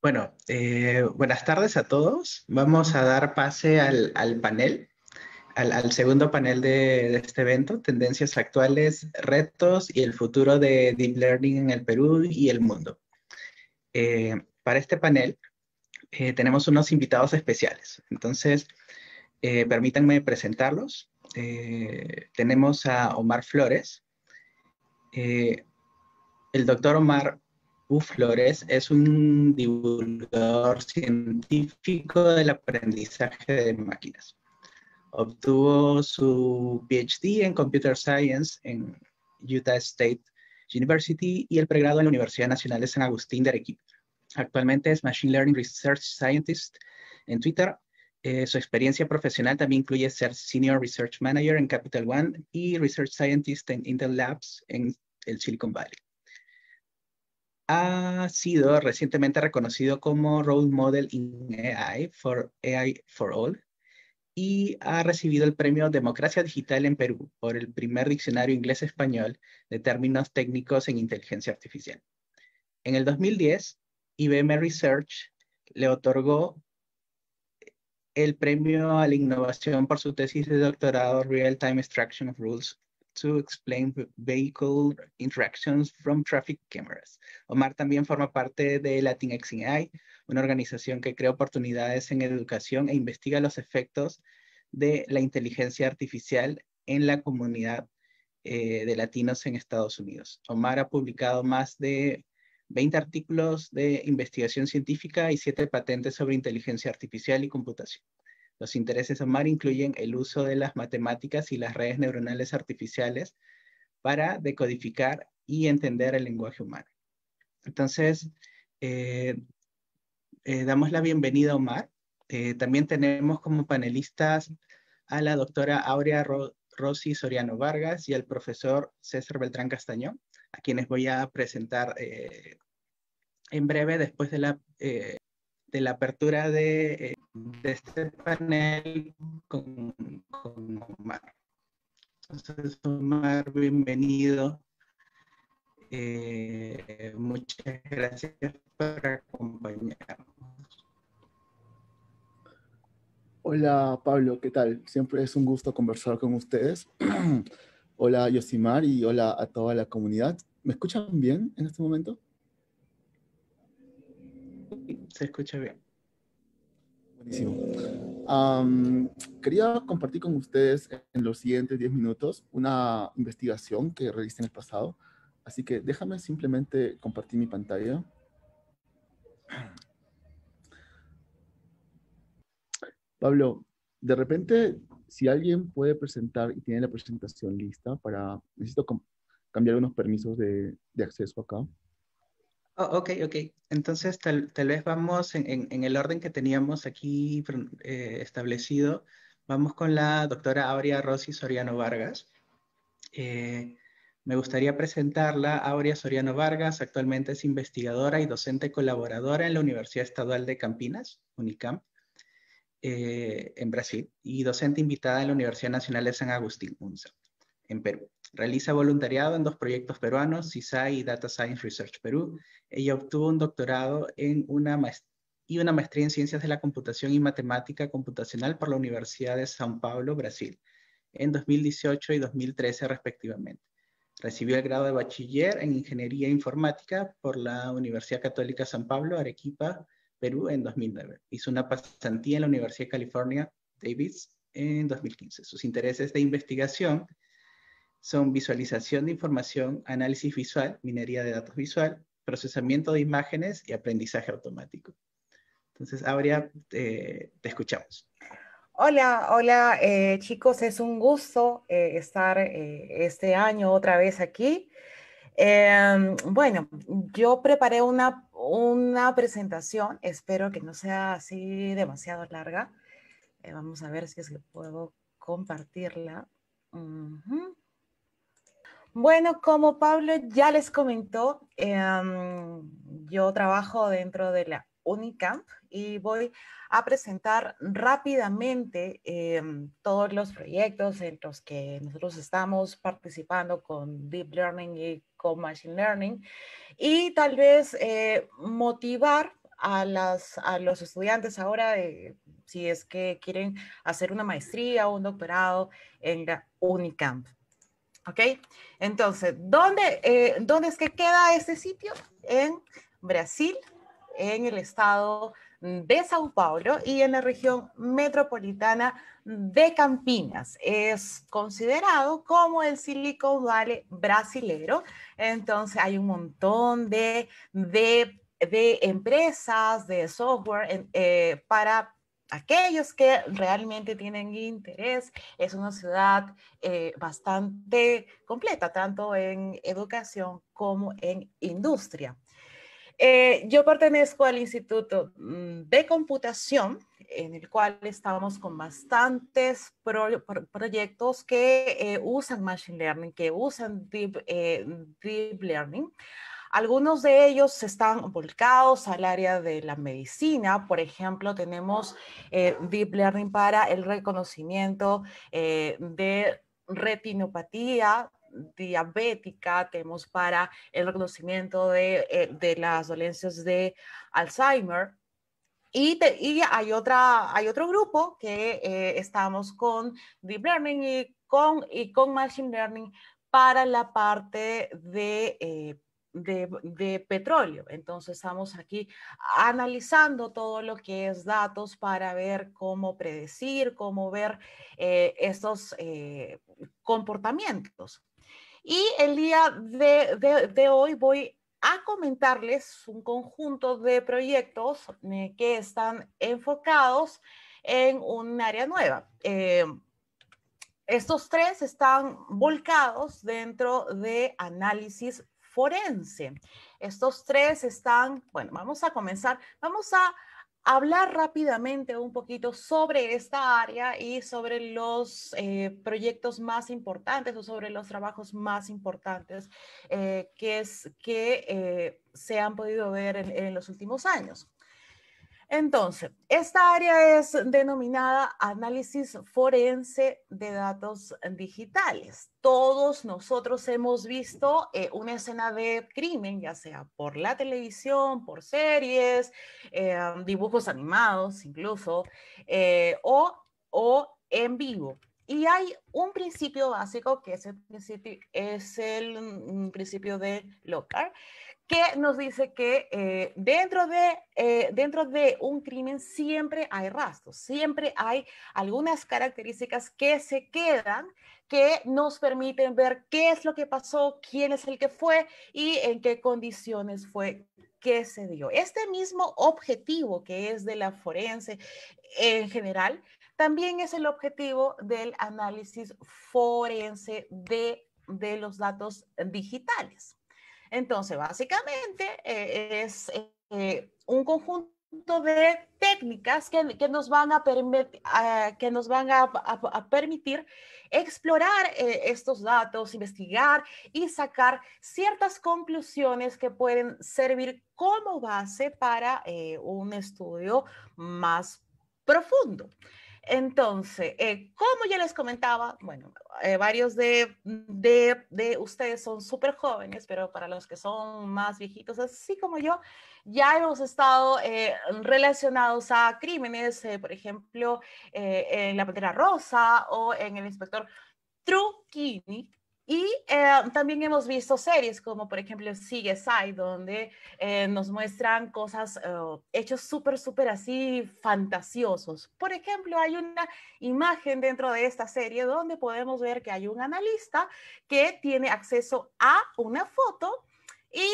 Buenas tardes a todos. Vamos a dar pase al panel, al segundo panel de este evento, Tendencias actuales, retos y el futuro de Deep Learning en el Perú y el mundo. Para este panel tenemos unos invitados especiales. Entonces, permítanme presentarlos. Tenemos a Omar Flores. El doctor Omar Flores es un divulgador científico del aprendizaje de máquinas. Obtuvo su PhD en Computer Science en Utah State University y el pregrado en la Universidad Nacional de San Agustín de Arequipa. Actualmente es Machine Learning Research Scientist en Twitter. Su experiencia profesional también incluye ser Senior Research Manager en Capital One y Research Scientist en Intel Labs en el Silicon Valley. Ha sido recientemente reconocido como Role Model in AI for All y ha recibido el premio Democracia Digital en Perú por el primer diccionario inglés-español de términos técnicos en inteligencia artificial. En el 2010, IBM Research le otorgó el premio a la innovación por su tesis de doctorado Real-Time Extraction of Rules to Explain Vehicle Interactions from Traffic Cameras. Omar también forma parte de Latinx in AI, una organización que crea oportunidades en educación e investiga los efectos de la inteligencia artificial en la comunidad de latinos en Estados Unidos. Omar ha publicado más de 20 artículos de investigación científica y 7 patentes sobre inteligencia artificial y computación. Los intereses de Omar incluyen el uso de las matemáticas y las redes neuronales artificiales para decodificar y entender el lenguaje humano. Entonces, damos la bienvenida a Omar. También tenemos como panelistas a la doctora Aurea Rossi Soriano Vargas y al profesor César Beltrán Castañón, a quienes voy a presentar en breve después de la apertura de este panel con Omar. Entonces, Omar, bienvenido. Muchas gracias por acompañarnos. Hola Pablo, ¿qué tal? Siempre es un gusto conversar con ustedes. Hola Yosimar y hola a toda la comunidad. ¿Me escuchan bien en este momento? Se escucha bien. Buenísimo. Quería compartir con ustedes en los siguientes 10 minutos una investigación que realicé en el pasado. Así que déjame simplemente compartir mi pantalla. Pablo, de repente, si alguien puede presentar y tiene la presentación lista necesito cambiar unos permisos de acceso acá. Oh, ok. Entonces, tal vez vamos en el orden que teníamos aquí establecido. Vamos con la doctora Aurea Rossi Soriano Vargas. Me gustaría presentarla. Aurea Soriano Vargas actualmente es investigadora y docente colaboradora en la Universidad Estadual de Campinas, Unicamp, en Brasil, y docente invitada en la Universidad Nacional de San Agustín, UNSA, en Perú. Realiza voluntariado en 2 proyectos peruanos, CISAI y Data Science Research Perú. Ella obtuvo un doctorado y una maestría en Ciencias de la Computación y Matemática Computacional por la Universidad de São Paulo, Brasil, en 2018 y 2013 respectivamente. Recibió el grado de bachiller en Ingeniería Informática por la Universidad Católica San Pablo, Arequipa, Perú, en 2009. Hizo una pasantía en la Universidad de California, Davis, en 2015. Sus intereses de investigación son visualización de información, análisis visual, minería de datos visual, procesamiento de imágenes y aprendizaje automático. Entonces, Aurea, te escuchamos. Hola, chicos, es un gusto estar este año otra vez aquí. Bueno, yo preparé una presentación, espero que no sea así demasiado larga. Vamos a ver si es que puedo compartirla. Bueno, como Pablo ya les comentó, yo trabajo dentro de la Unicamp y voy a presentar rápidamente todos los proyectos en los que nosotros estamos participando con Deep Learning y con Machine Learning y tal vez motivar a los estudiantes ahora, si es que quieren hacer una maestría o un doctorado en la Unicamp. ¿Ok? Entonces, ¿dónde es que queda este sitio? En Brasil, en el estado de Sao Paulo y en la región metropolitana de Campinas. Es considerado como el Silicon Valley brasilero. Entonces, hay un montón de empresas, de software para aquellos que realmente tienen interés. Es una ciudad bastante completa, tanto en educación como en industria. Yo pertenezco al Instituto de Computación, en el cual estamos con bastantes proyectos que usan Machine Learning, que usan Deep Learning. Algunos de ellos están volcados al área de la medicina. Por ejemplo, tenemos Deep Learning para el reconocimiento de retinopatía diabética, tenemos para el reconocimiento de las dolencias de Alzheimer. Y hay otro grupo que estamos con Deep Learning y con Machine Learning para la parte de petróleo. Entonces estamos aquí analizando todo lo que es datos para ver cómo predecir, cómo ver estos comportamientos. Y el día de hoy voy a comentarles un conjunto de proyectos que están enfocados en un área nueva. Estos tres están volcados dentro de análisis forense. Estos tres están, bueno, vamos a comenzar, vamos a hablar rápidamente un poquito sobre esta área y sobre los proyectos más importantes o sobre los trabajos más importantes que se han podido ver en los últimos años. Entonces, esta área es denominada análisis forense de datos digitales. Todos nosotros hemos visto una escena de crimen, ya sea por la televisión, por series, dibujos animados incluso, o en vivo. Y hay un principio básico que es el principio de Locke, que nos dice que dentro de un crimen siempre hay rastros, siempre hay algunas características que se quedan, que nos permiten ver qué es lo que pasó, quién es el que fue y en qué condiciones fue que se dio. Este mismo objetivo que es de la forense en general, también es el objetivo del análisis forense de los datos digitales. Entonces, básicamente es un conjunto de técnicas que nos van a permitir explorar estos datos, investigar y sacar ciertas conclusiones que pueden servir como base para un estudio más profundo. Entonces, como ya les comentaba, bueno, varios de ustedes son súper jóvenes, pero para los que son más viejitos, así como yo, ya hemos estado relacionados a crímenes, por ejemplo, en La Pantera Rosa o en El Inspector Trucchini. Y también hemos visto series como, por ejemplo, CSI, donde nos muestran cosas, hechos súper así fantasiosos. Por ejemplo, hay una imagen dentro de esta serie donde podemos ver que hay un analista que tiene acceso a una foto y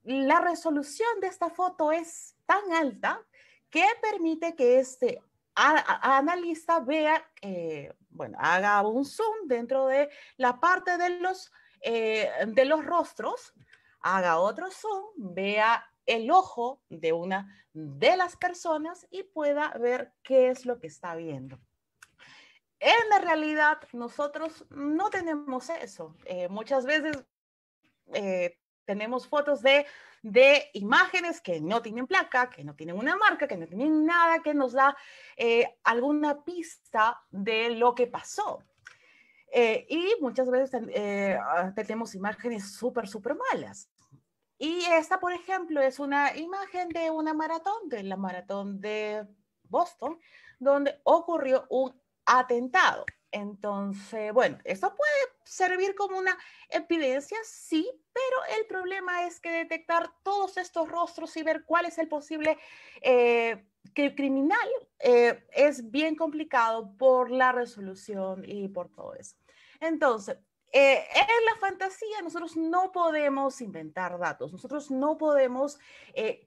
la resolución de esta foto es tan alta que permite que este analista vea, bueno, haga un zoom dentro de la parte de los rostros, haga otro zoom, vea el ojo de una de las personas y pueda ver qué es lo que está viendo. En la realidad, nosotros no tenemos eso. Muchas veces tenemos fotos de imágenes que no tienen placa, que no tienen una marca, que no tienen nada que nos da alguna pista de lo que pasó. Y muchas veces tenemos imágenes súper malas. Y esta, por ejemplo, es una imagen de una maratón, de la maratón de Boston, donde ocurrió un atentado. Entonces, bueno, esto puede servir como una evidencia, sí, pero el problema es que detectar todos estos rostros y ver cuál es el posible criminal es bien complicado por la resolución y por todo eso. Entonces, en la fantasía nosotros no podemos inventar datos, nosotros no podemos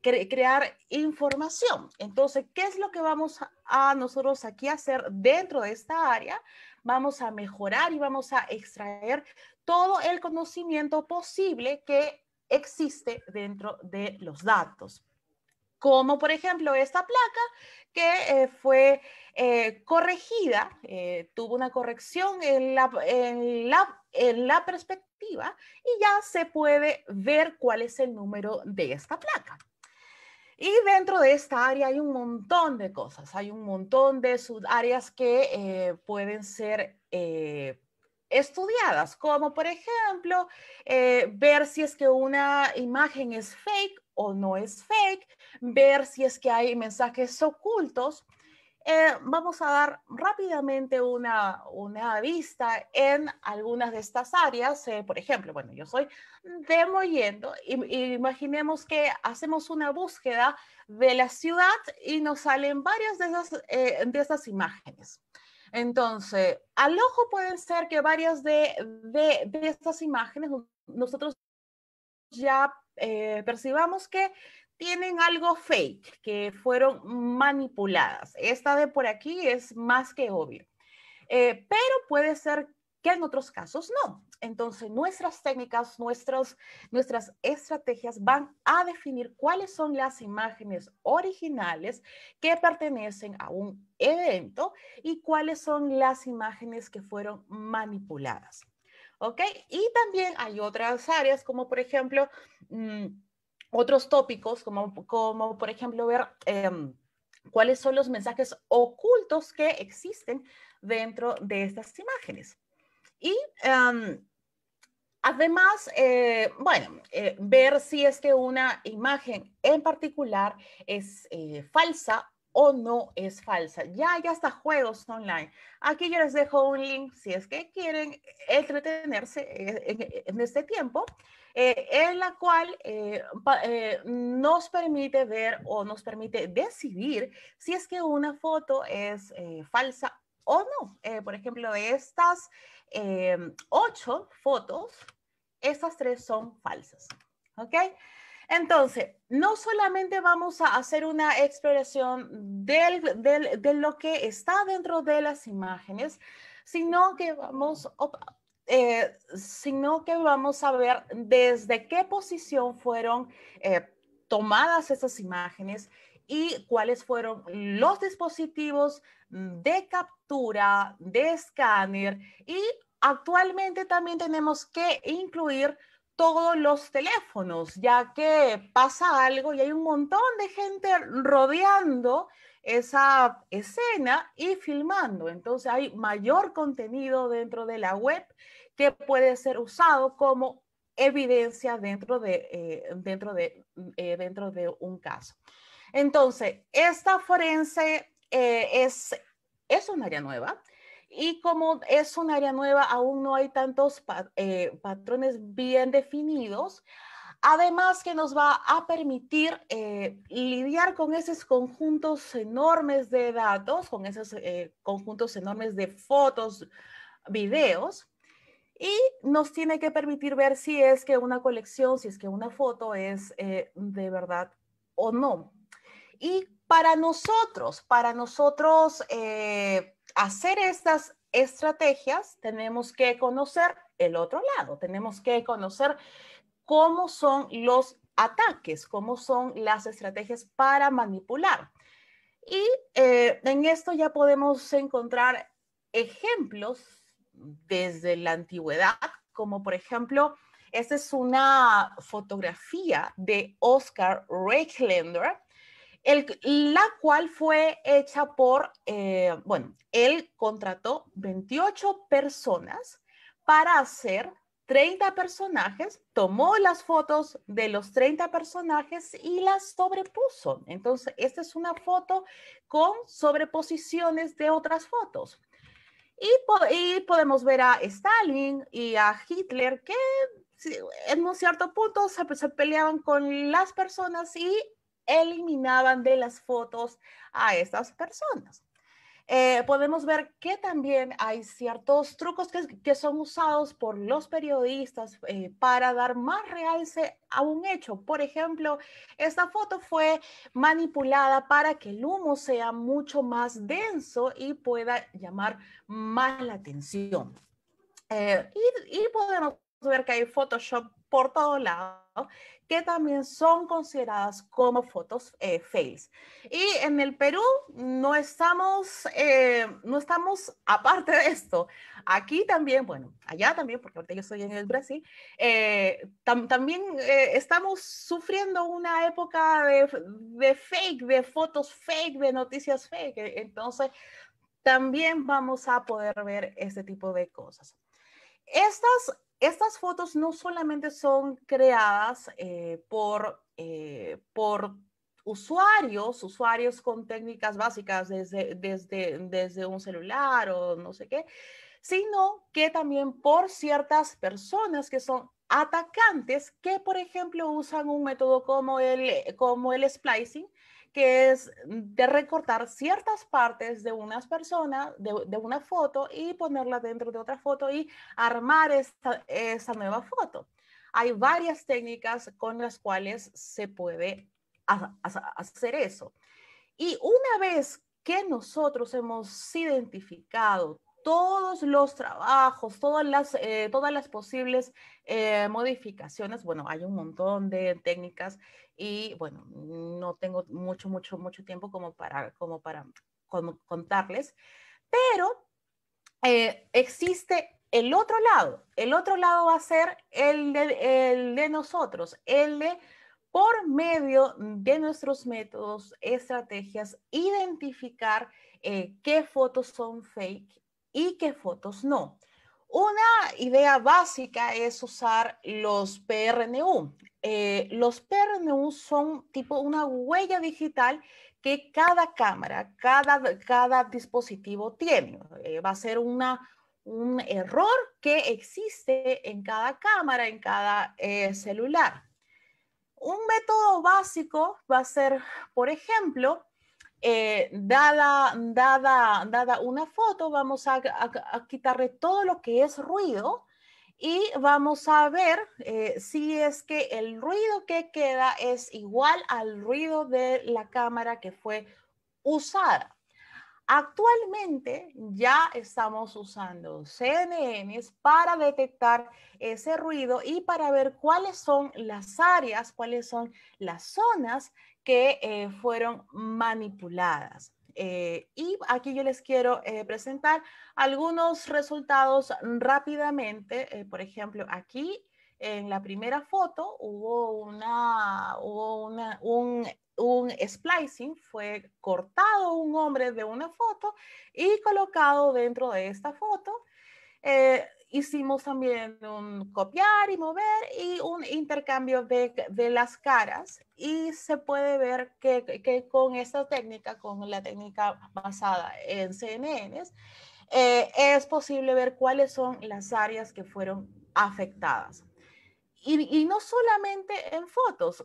crear información. Entonces, ¿qué es lo que vamos a nosotros aquí a hacer dentro de esta área? Vamos a mejorar y vamos a extraer todo el conocimiento posible que existe dentro de los datos. Como por ejemplo esta placa que fue corregida, tuvo una corrección en la perspectiva y ya se puede ver cuál es el número de esta placa. Y dentro de esta área hay un montón de cosas, hay un montón de subáreas que pueden ser estudiadas, como por ejemplo ver si es que una imagen es fake o no es fake, ver si es que hay mensajes ocultos. Vamos a dar rápidamente una vista en algunas de estas áreas. Por ejemplo, bueno, yo soy demoyendo y imaginemos que hacemos una búsqueda de la ciudad y nos salen varias de esas imágenes. Entonces, al ojo pueden ser que varias de estas imágenes nosotros ya percibamos que tienen algo fake, que fueron manipuladas. Esta de por aquí es más que obvio. Pero puede ser que en otros casos no. Entonces, nuestras técnicas, nuestras estrategias van a definir cuáles son las imágenes originales que pertenecen a un evento y cuáles son las imágenes que fueron manipuladas. ¿Ok? Y también hay otras áreas como por ejemplo otros tópicos como por ejemplo ver cuáles son los mensajes ocultos que existen dentro de estas imágenes. Y además, bueno, ver si es que una imagen en particular es falsa o no es falsa. Ya hay hasta juegos online. Aquí yo les dejo un link si es que quieren entretenerse en este tiempo, en la cual nos permite ver o nos permite decidir si es que una foto es falsa o no. Por ejemplo, de estas 8 fotos, estas 3 son falsas. ¿Ok? Entonces, no solamente vamos a hacer una exploración de lo que está dentro de las imágenes, sino que vamos a ver desde qué posición fueron tomadas esas imágenes y cuáles fueron los dispositivos de captura, de escáner, y actualmente también tenemos que incluir todos los teléfonos, ya que pasa algo y hay un montón de gente rodeando esa escena y filmando. Entonces hay mayor contenido dentro de la web que puede ser usado como evidencia dentro de un caso. Entonces, esta forense es un área nueva. Y como es un área nueva, aún no hay tantos patrones bien definidos. Además que nos va a permitir lidiar con esos conjuntos enormes de datos, con esos conjuntos enormes de fotos, videos, y nos tiene que permitir ver si es que una colección, si es que una foto es de verdad o no. Y para nosotros hacer estas estrategias, tenemos que conocer el otro lado, tenemos que conocer cómo son los ataques, cómo son las estrategias para manipular. Y en esto ya podemos encontrar ejemplos desde la antigüedad, como por ejemplo, esta es una fotografía de Oscar Reichländer, la cual fue hecha por, bueno, él contrató 28 personas para hacer 30 personajes, tomó las fotos de los 30 personajes y las sobrepuso. Entonces, esta es una foto con sobreposiciones de otras fotos. Y podemos ver a Stalin y a Hitler que en un cierto punto se peleaban con las personas y eliminaban de las fotos a estas personas. Podemos ver que también hay ciertos trucos que son usados por los periodistas para dar más realce a un hecho. Por ejemplo, esta foto fue manipulada para que el humo sea mucho más denso y pueda llamar más la atención. Y podemos ver que hay Photoshop por todos lados que también son consideradas como fotos fails. Y en el Perú no estamos aparte de esto. Aquí también, bueno, allá también, porque ahorita yo estoy en el Brasil, también estamos sufriendo una época de fake, de fotos fake, de noticias fake. Entonces, también vamos a poder ver este tipo de cosas. Estas fotos no solamente son creadas por usuarios con técnicas básicas desde un celular o no sé qué, sino que también por ciertas personas que son atacantes que, por ejemplo, usan un método como el splicing, que es de recortar ciertas partes de unas personas, de una foto y ponerla dentro de otra foto y armar esta nueva foto. Hay varias técnicas con las cuales se puede hacer eso. Y una vez que nosotros hemos identificado todos los trabajos, todas las posibles modificaciones, bueno, hay un montón de técnicas y bueno, no tengo mucho tiempo como para contarles, pero existe el otro lado. El otro lado va a ser el de nosotros, el de por medio de nuestros métodos, estrategias, identificar qué fotos son fake y qué fotos no. Una idea básica es usar los PRNU. Los PRNU son tipo una huella digital que cada cámara, cada dispositivo tiene. Va a ser un error que existe en cada cámara, en cada celular. Un método básico va a ser, por ejemplo, dada una foto, vamos a quitarle todo lo que es ruido y vamos a ver si es que el ruido que queda es igual al ruido de la cámara que fue usada. Actualmente ya estamos usando CNNs para detectar ese ruido y para ver cuáles son las áreas, cuáles son las zonas que fueron manipuladas. Y aquí yo les quiero presentar algunos resultados rápidamente. Por ejemplo, aquí en la primera foto hubo un splicing, fue cortado un hombre de una foto y colocado dentro de esta foto. Hicimos también un copiar y mover y un intercambio de las caras y se puede ver que con esta técnica, con la técnica basada en CNNs, es posible ver cuáles son las áreas que fueron afectadas. Y no solamente en fotos,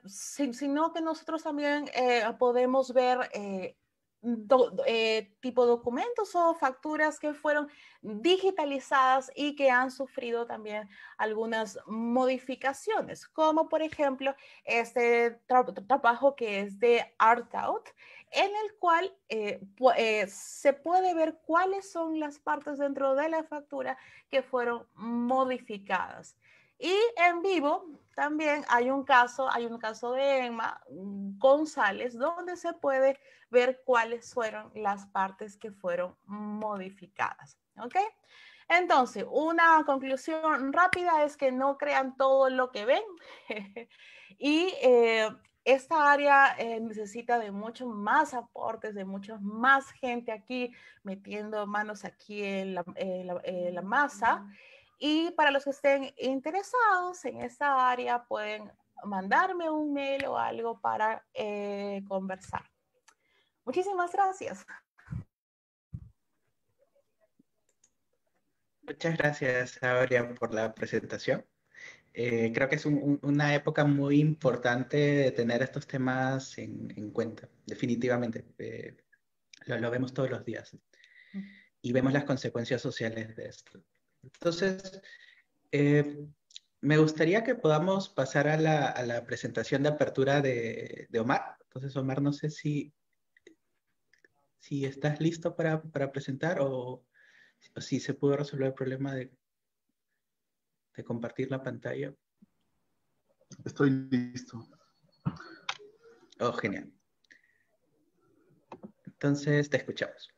sino que nosotros también podemos ver tipo documentos o facturas que fueron digitalizadas y que han sufrido también algunas modificaciones, como por ejemplo este trabajo que es de Artaud, en el cual se puede ver cuáles son las partes dentro de la factura que fueron modificadas. Y en vivo también hay un caso de Emma González, donde se puede ver cuáles fueron las partes que fueron modificadas. ¿Ok? Entonces, una conclusión rápida es que no crean todo lo que ven. Y esta área necesita de muchos más aportes, de mucha más gente aquí metiendo manos aquí en la masa. Y para los que estén interesados en esta área, pueden mandarme un mail o algo para conversar. Muchísimas gracias. Muchas gracias, Aurea, por la presentación. Creo que es una época muy importante de tener estos temas en cuenta, definitivamente. Lo vemos todos los días y vemos las consecuencias sociales de esto. Entonces, me gustaría que podamos pasar a la presentación de apertura de Omar. Entonces, Omar, no sé si estás listo para presentar o si se pudo resolver el problema de compartir la pantalla. Estoy listo. Oh, genial. Entonces, te escuchamos.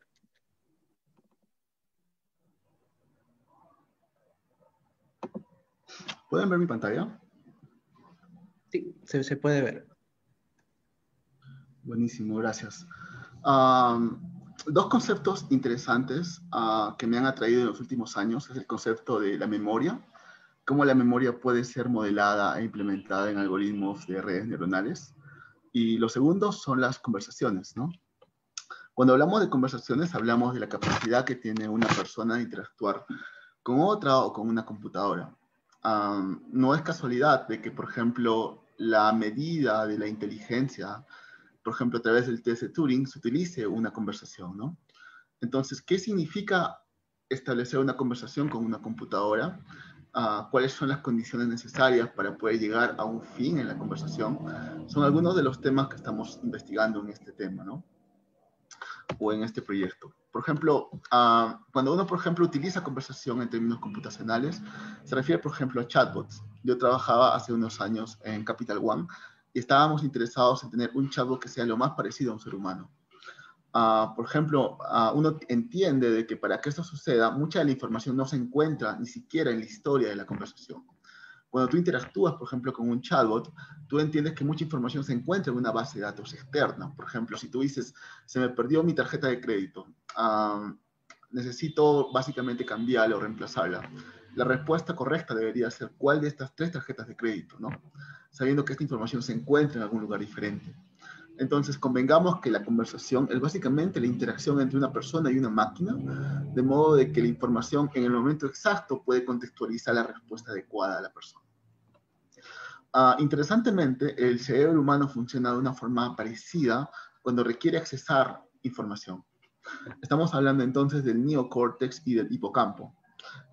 ¿Pueden ver mi pantalla? Sí, se puede ver. Buenísimo, gracias. Dos conceptos interesantes que me han atraído en los últimos años es el concepto de la memoria, cómo la memoria puede ser modelada e implementada en algoritmos de redes neuronales. Y lo segundo son las conversaciones, ¿no? Cuando hablamos de conversaciones, hablamos de la capacidad que tiene una persona de interactuar con otra o con una computadora. No es casualidad de que, por ejemplo, la medida de la inteligencia, por ejemplo, a través del test de Turing, se utilice una conversación, ¿no? Entonces, ¿qué significa establecer una conversación con una computadora? ¿Cuáles son las condiciones necesarias para poder llegar a un fin en la conversación? Son algunos de los temas que estamos investigando en este tema, ¿no? O en este proyecto. Por ejemplo, cuando uno, por ejemplo, utiliza conversación en términos computacionales, se refiere, por ejemplo, a chatbots. Yo trabajaba hace unos años en Capital One y estábamos interesados en tener un chatbot que sea lo más parecido a un ser humano. Por ejemplo, uno entiende de que para que esto suceda, mucha de la información no se encuentra ni siquiera en la historia de la conversación. Cuando tú interactúas, por ejemplo, con un chatbot, tú entiendes que mucha información se encuentra en una base de datos externa. Por ejemplo, si tú dices, se me perdió mi tarjeta de crédito, necesito básicamente cambiarla o reemplazarla. La respuesta correcta debería ser cuál de estas 3 tarjetas de crédito, ¿no? Sabiendo que esta información se encuentra en algún lugar diferente. Entonces, convengamos que la conversación es básicamente la interacción entre una persona y una máquina, de modo de que la información en el momento exacto puede contextualizar la respuesta adecuada a la persona. Interesantemente, el cerebro humano funciona de una forma parecida cuando requiere accesar información. Estamos hablando entonces del neocórtex y del hipocampo.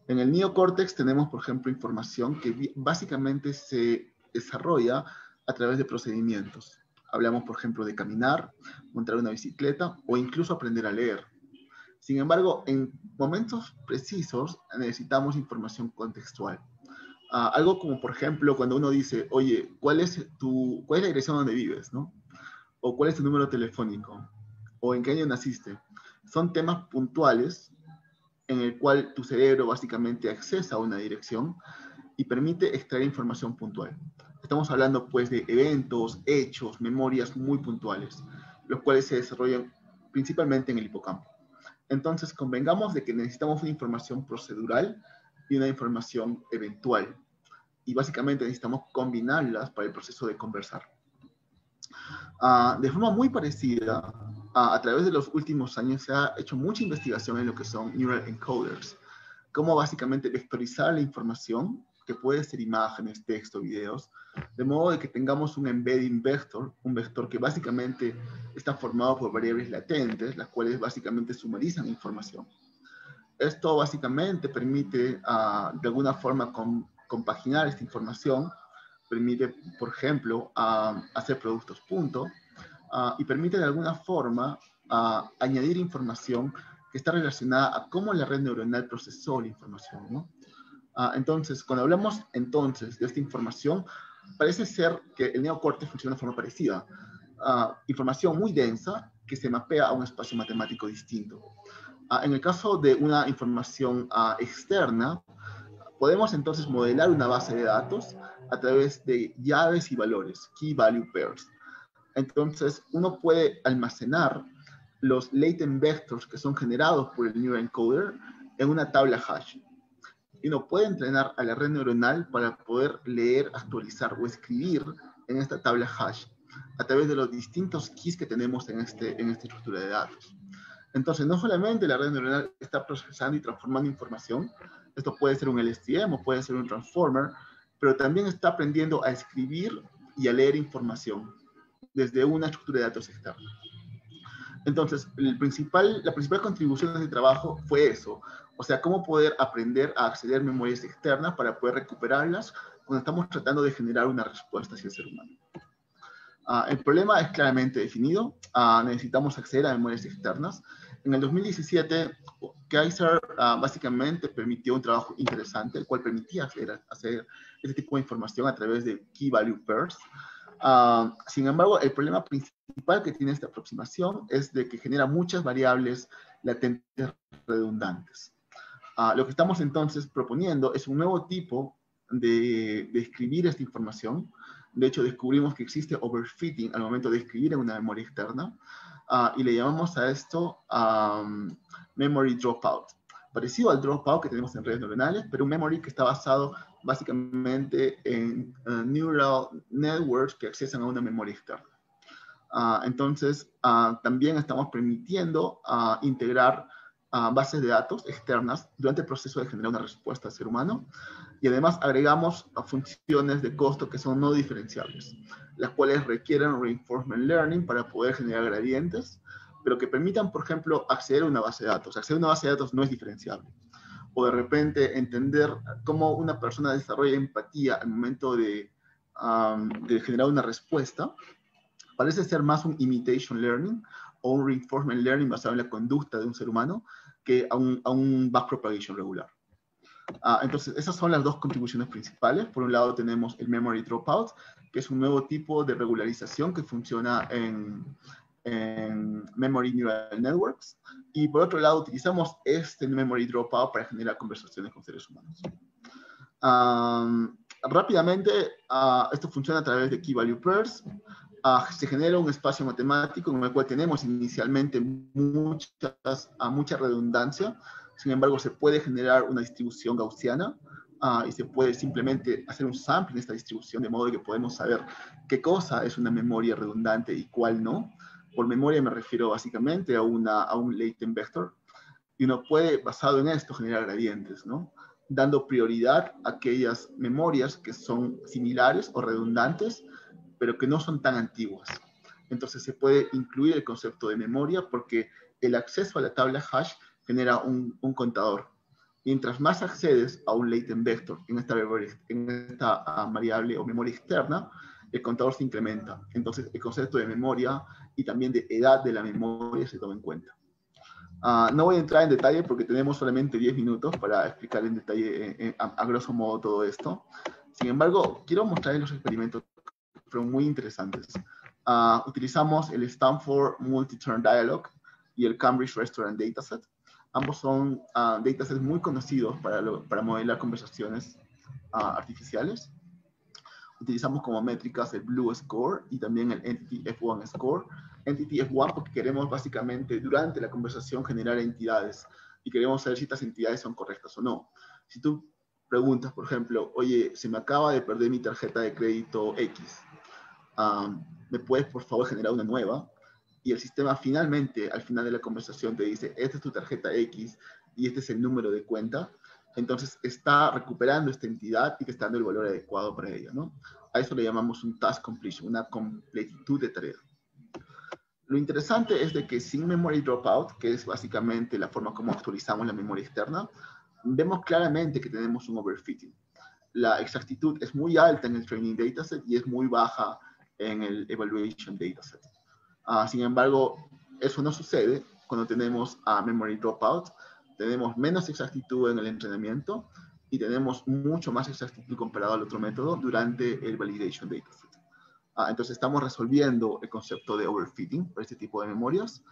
En el neocórtex tenemos, por ejemplo, información que básicamente se desarrolla a través de procedimientos. Hablamos, por ejemplo, de caminar, montar una bicicleta o incluso aprender a leer. Sin embargo, en momentos precisos necesitamos información contextual. Algo como, por ejemplo, cuando uno dice, oye, ¿cuál es la dirección donde vives, ¿no? O ¿cuál es tu número telefónico? O ¿en qué año naciste? Son temas puntuales en el cual tu cerebro básicamente accesa a una dirección y permite extraer información puntual. Estamos hablando pues de eventos, hechos, memorias muy puntuales, los cuales se desarrollan principalmente en el hipocampo. Entonces, convengamos de que necesitamos una información procedural y una información eventual. Y básicamente necesitamos combinarlas para el proceso de conversar. De forma muy parecida, a través de los últimos años se ha hecho mucha investigación en lo que son neural encoders, cómo básicamente vectorizar la información, que puede ser imágenes, texto, videos, de modo de que tengamos un embedding vector, un vector que básicamente está formado por variables latentes, las cuales básicamente sumarizan información. Esto básicamente permite, de alguna forma, compaginar esta información, permite, por ejemplo, hacer productos punto, y permite de alguna forma añadir información que está relacionada a cómo la red neuronal procesó la información, ¿no? Entonces, cuando hablamos entonces de esta información, parece ser que el neocorte funciona de forma parecida. Información muy densa que se mapea a un espacio matemático distinto. En el caso de una información externa, podemos entonces modelar una base de datos a través de llaves y valores, key value pairs. Entonces, uno puede almacenar los latent vectors que son generados por el neural encoder en una tabla hash. y uno puede entrenar a la red neuronal para poder leer, actualizar o escribir en esta tabla hash a través de los distintos keys que tenemos en esta estructura de datos. Entonces, no solamente la red neuronal está procesando y transformando información, esto puede ser un LSTM o puede ser un transformer, pero también está aprendiendo a escribir y a leer información desde una estructura de datos externa. Entonces, la principal contribución de este trabajo fue eso, o sea, cómo poder aprender a acceder a memorias externas para poder recuperarlas cuando estamos tratando de generar una respuesta hacia el ser humano. El problema es claramente definido, necesitamos acceder a memorias externas. En el 2017, Kaiser básicamente permitió un trabajo interesante, el cual permitía acceder a este tipo de información a través de Key Value Pairs. Sin embargo, el problema principal que tiene esta aproximación es de que genera muchas variables latentes redundantes. Lo que estamos entonces proponiendo es un nuevo tipo de escribir esta información. De hecho, descubrimos que existe overfitting al momento de escribir en una memoria externa, y le llamamos a esto memory dropout. Parecido al dropout que tenemos en redes neuronales, pero un memory que está basado básicamente en neural networks que accesan a una memoria externa. Entonces, también estamos permitiendo integrar bases de datos externas durante el proceso de generar una respuesta al ser humano, y además agregamos funciones de costo que son no diferenciables, las cuales requieren reinforcement learning para poder generar gradientes, pero que permitan, por ejemplo, acceder a una base de datos. Acceder a una base de datos no es diferenciable. O de repente entender cómo una persona desarrolla empatía al momento de generar una respuesta, parece ser más un imitation learning o un reinforcement learning basado en la conducta de un ser humano que a un backpropagation regular. Entonces, esas son las dos contribuciones principales. Por un lado tenemos el memory dropout, que es un nuevo tipo de regularización que funciona en memory neural networks. Y por otro lado, utilizamos este memory dropout para generar conversaciones con seres humanos. Rápidamente, esto funciona a través de Key Value Pairs. Se genera un espacio matemático en el cual tenemos inicialmente mucha redundancia. Sin embargo, se puede generar una distribución gaussiana y se puede simplemente hacer un sample en esta distribución, de modo que podemos saber qué cosa es una memoria redundante y cuál no. Por memoria me refiero básicamente a un latent vector. Y uno puede, basado en esto, generar gradientes, ¿no? Dando prioridad a aquellas memorias que son similares o redundantes, pero que no son tan antiguas. Entonces se puede incluir el concepto de memoria porque el acceso a la tabla hash genera un contador. Mientras más accedes a un latent vector en esta variable o memoria externa, el contador se incrementa. Entonces el concepto de memoria y también de edad de la memoria se toma en cuenta. No voy a entrar en detalle porque tenemos solamente 10 minutos para explicar en detalle, a grosso modo, todo esto. Sin embargo, quiero mostrarles los experimentos que fueron muy interesantes. Utilizamos el Stanford Multi-Turn Dialogue y el Cambridge Restaurant Dataset. Ambos son datasets muy conocidos para modelar conversaciones artificiales. Utilizamos como métricas el Blue Score y también el Entity F1 Score. Entity F1 porque queremos básicamente durante la conversación generar entidades y queremos saber si estas entidades son correctas o no. Si tú preguntas, por ejemplo, oye, se me acaba de perder mi tarjeta de crédito X, ¿me puedes por favor generar una nueva? Y el sistema finalmente, al final de la conversación, te dice, esta es tu tarjeta X y este es el número de cuenta. Entonces está recuperando esta entidad y te está dando el valor adecuado para ella, ¿no? A eso le llamamos un task completion, una completitud de tarea. Lo interesante es de que sin memory dropout, que es básicamente la forma como actualizamos la memoria externa, vemos claramente que tenemos un overfitting. La exactitud es muy alta en el training dataset y es muy baja en el evaluation dataset. Sin embargo, eso no sucede cuando tenemos memory dropout. Tenemos menos exactitud en el entrenamiento y tenemos mucho más exactitud comparado al otro método durante el validation dataset. Entonces estamos resolviendo el concepto de overfitting para este tipo de memorias.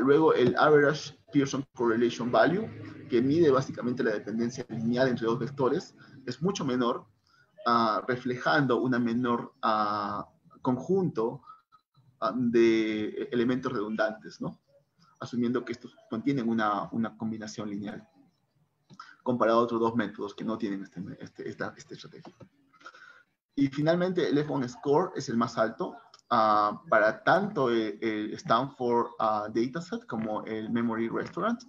Luego el Average Pearson Correlation Value, que mide básicamente la dependencia lineal entre dos vectores, es mucho menor, reflejando una menor conjunto de elementos redundantes, ¿no? Asumiendo que estos contienen una combinación lineal. comparado a otros dos métodos que no tienen esta estrategia. Y finalmente, el F1 Score es el más alto para tanto el Stanford Dataset como el Memory Restaurant.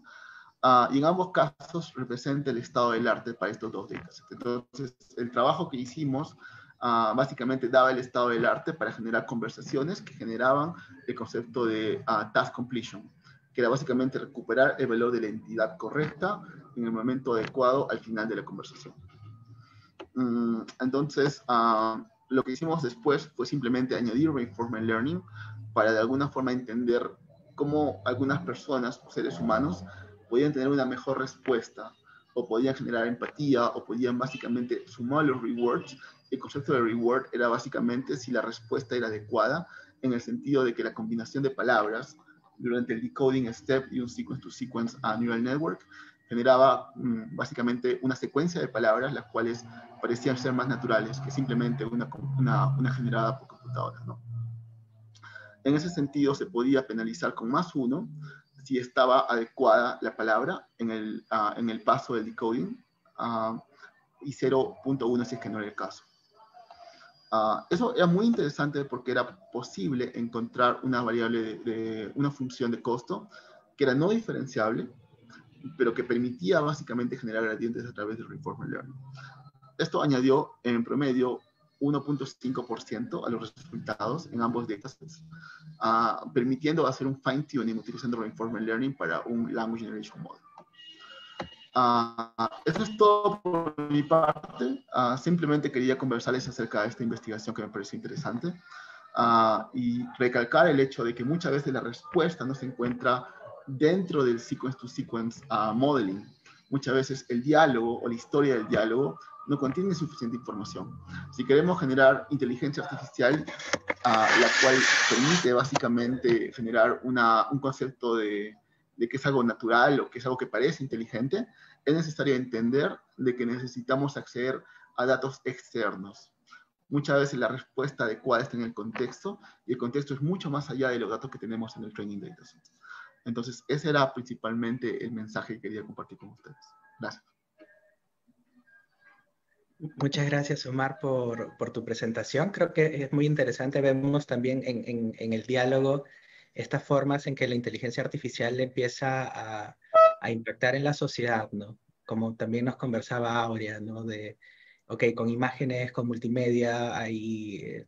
Y en ambos casos representa el estado del arte para estos dos datasets. Entonces, el trabajo que hicimos básicamente daba el estado del arte para generar conversaciones que generaban el concepto de task completion, que era básicamente recuperar el valor de la entidad correcta en el momento adecuado al final de la conversación. Entonces, lo que hicimos después fue simplemente añadir reinforcement learning para de alguna forma entender cómo algunas personas, seres humanos, podían tener una mejor respuesta, o podían generar empatía, o podían básicamente sumar los rewards. El concepto de reward era básicamente si la respuesta era adecuada, en el sentido de que la combinación de palabras durante el decoding step y un sequence-to-sequence neural network generaba básicamente una secuencia de palabras las cuales parecían ser más naturales que simplemente una generada por computadora, ¿no? En ese sentido, se podía penalizar con +1 si estaba adecuada la palabra en el paso del decoding, y 0.1 si es que no era el caso. Eso era muy interesante porque era posible encontrar una variable una función de costo que era no diferenciable, pero que permitía básicamente generar gradientes a través del reinforcement learning. Esto añadió en promedio 1.5% a los resultados en ambos datasets, permitiendo hacer un fine-tuning utilizando reinforcement learning para un language generation model. Eso es todo por mi parte. Simplemente quería conversarles acerca de esta investigación que me pareció interesante, y recalcar el hecho de que muchas veces la respuesta no se encuentra dentro del sequence-to-sequence modeling. Muchas veces el diálogo o la historia del diálogo no contiene suficiente información. Si queremos generar inteligencia artificial, la cual permite básicamente generar un concepto de que es algo natural o que es algo que parece inteligente, es necesario entender de que necesitamos acceder a datos externos. Muchas veces la respuesta adecuada está en el contexto, y el contexto es mucho más allá de los datos que tenemos en el training dataset. Entonces, ese era principalmente el mensaje que quería compartir con ustedes. Gracias. Muchas gracias, Omar, por tu presentación. Creo que es muy interesante. Vemos también en el diálogo estas formas en que la inteligencia artificial empieza a impactar en la sociedad, ¿no? Como también nos conversaba Aurea, ¿no? Ok, con imágenes, con multimedia, hay,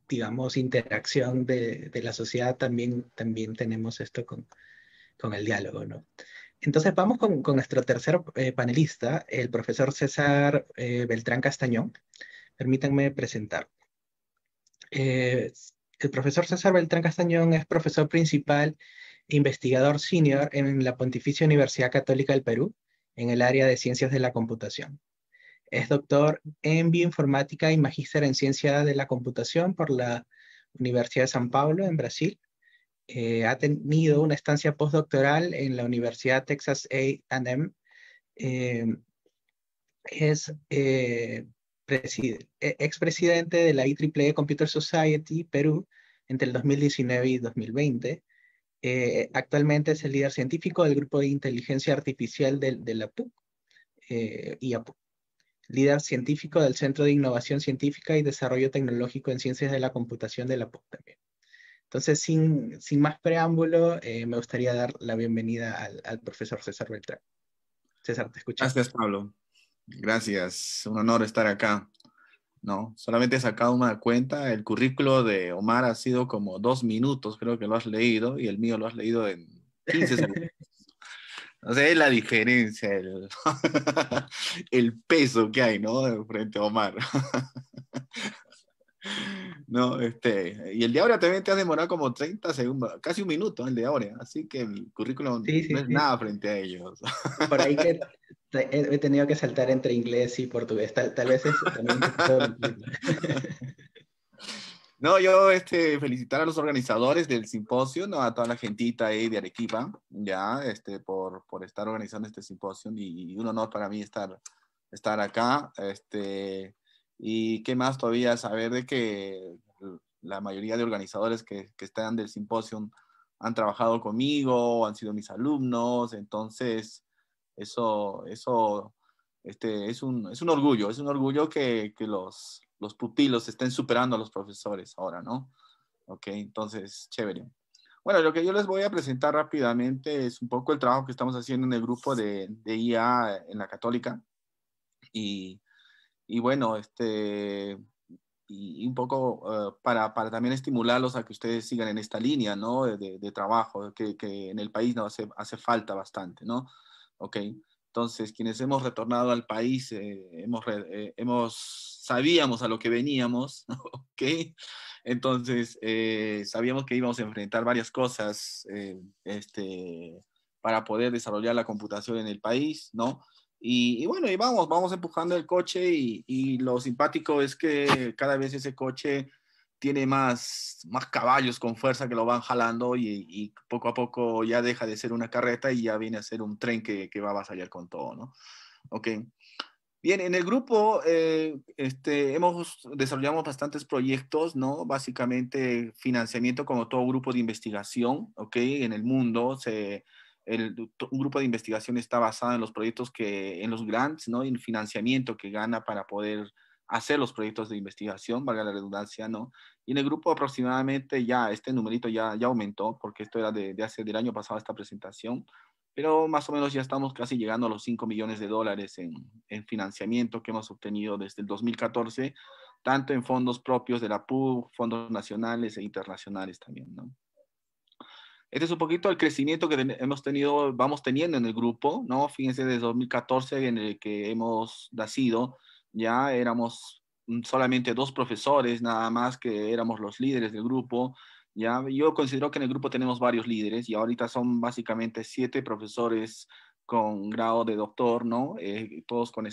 digamos, interacción de la sociedad. También tenemos esto con el diálogo, ¿no? Entonces vamos con nuestro tercer panelista, el profesor César Beltrán Castañón. Permítanme presentar. El profesor César Beltrán Castañón es profesor principal e investigador senior en la Pontificia Universidad Católica del Perú, en el área de Ciencias de la Computación. Es doctor en Bioinformática y magíster en Ciencia de la Computación por la Universidad de San Paulo, en Brasil. Ha tenido una estancia postdoctoral en la Universidad Texas A&M. Es expresidente de la IEEE Computer Society Perú entre el 2019 y 2020. Actualmente es el líder científico del grupo de inteligencia artificial de la PUC, IAPUC. Líder científico del Centro de Innovación Científica y Desarrollo Tecnológico en Ciencias de la Computación de la PUC también. Entonces, sin más preámbulo, me gustaría dar la bienvenida al profesor César Beltrán. César, te escucho. Gracias, Pablo. Gracias. Un honor estar acá. No, solamente he sacado una cuenta. El currículo de Omar ha sido como 2 minutos, creo que lo has leído, y el mío lo has leído en 15 segundos. O sea, es la diferencia, el peso que hay, ¿no? Frente a Omar. No, y el de ahora también te has demorado como 30 segundos, casi 1 minuto el de ahora, así que el currículum Sí, no es nada frente a ellos. Por ahí que he tenido que saltar entre inglés y portugués, tal vez es también un poquito... No, yo felicitar a los organizadores del simposio, ¿no? A toda la gentita ahí de Arequipa, ya, por estar organizando este simposio, y un honor para mí estar acá, y qué más todavía saber de que la mayoría de organizadores que están del simposio han trabajado conmigo, han sido mis alumnos, entonces eso es un orgullo que los pupilos estén superando a los profesores ahora, ¿no? Ok, entonces, chévere. Bueno, lo que yo les voy a presentar rápidamente es un poco el trabajo que estamos haciendo en el grupo de IA en la Católica. Y bueno, y un poco para también estimularlos a que ustedes sigan en esta línea, ¿no? De trabajo, que en el país no hace falta bastante, ¿no? Ok, entonces quienes hemos retornado al país, sabíamos a lo que veníamos, ¿ok? Entonces, sabíamos que íbamos a enfrentar varias cosas para poder desarrollar la computación en el país, ¿no? Y bueno, y vamos empujando el coche y lo simpático es que cada vez ese coche tiene más caballos con fuerza que lo van jalando y poco a poco ya deja de ser una carreta y ya viene a ser un tren que va a avasallar con todo, ¿no? Ok. Bien, en el grupo desarrollamos bastantes proyectos, ¿no? Básicamente financiamiento como todo grupo de investigación, ¿ok? En el mundo un grupo de investigación está basado en los proyectos en los grants, ¿no? En financiamiento que gana para poder hacer los proyectos de investigación, valga la redundancia, ¿no? Y en el grupo aproximadamente este numerito ya aumentó, porque esto era del año pasado esta presentación, pero más o menos ya estamos casi llegando a los $5 millones en financiamiento que hemos obtenido desde el 2014, tanto en fondos propios de la PUC, fondos nacionales e internacionales también, ¿no? Este es un poquito el crecimiento que vamos teniendo en el grupo, ¿no? Fíjense, desde 2014 en el que hemos nacido, ya éramos solamente 2 profesores, nada más que éramos los líderes del grupo. Ya, yo considero que en el grupo tenemos varios líderes y ahorita son básicamente 7 profesores con grado de doctor, ¿no? Todos con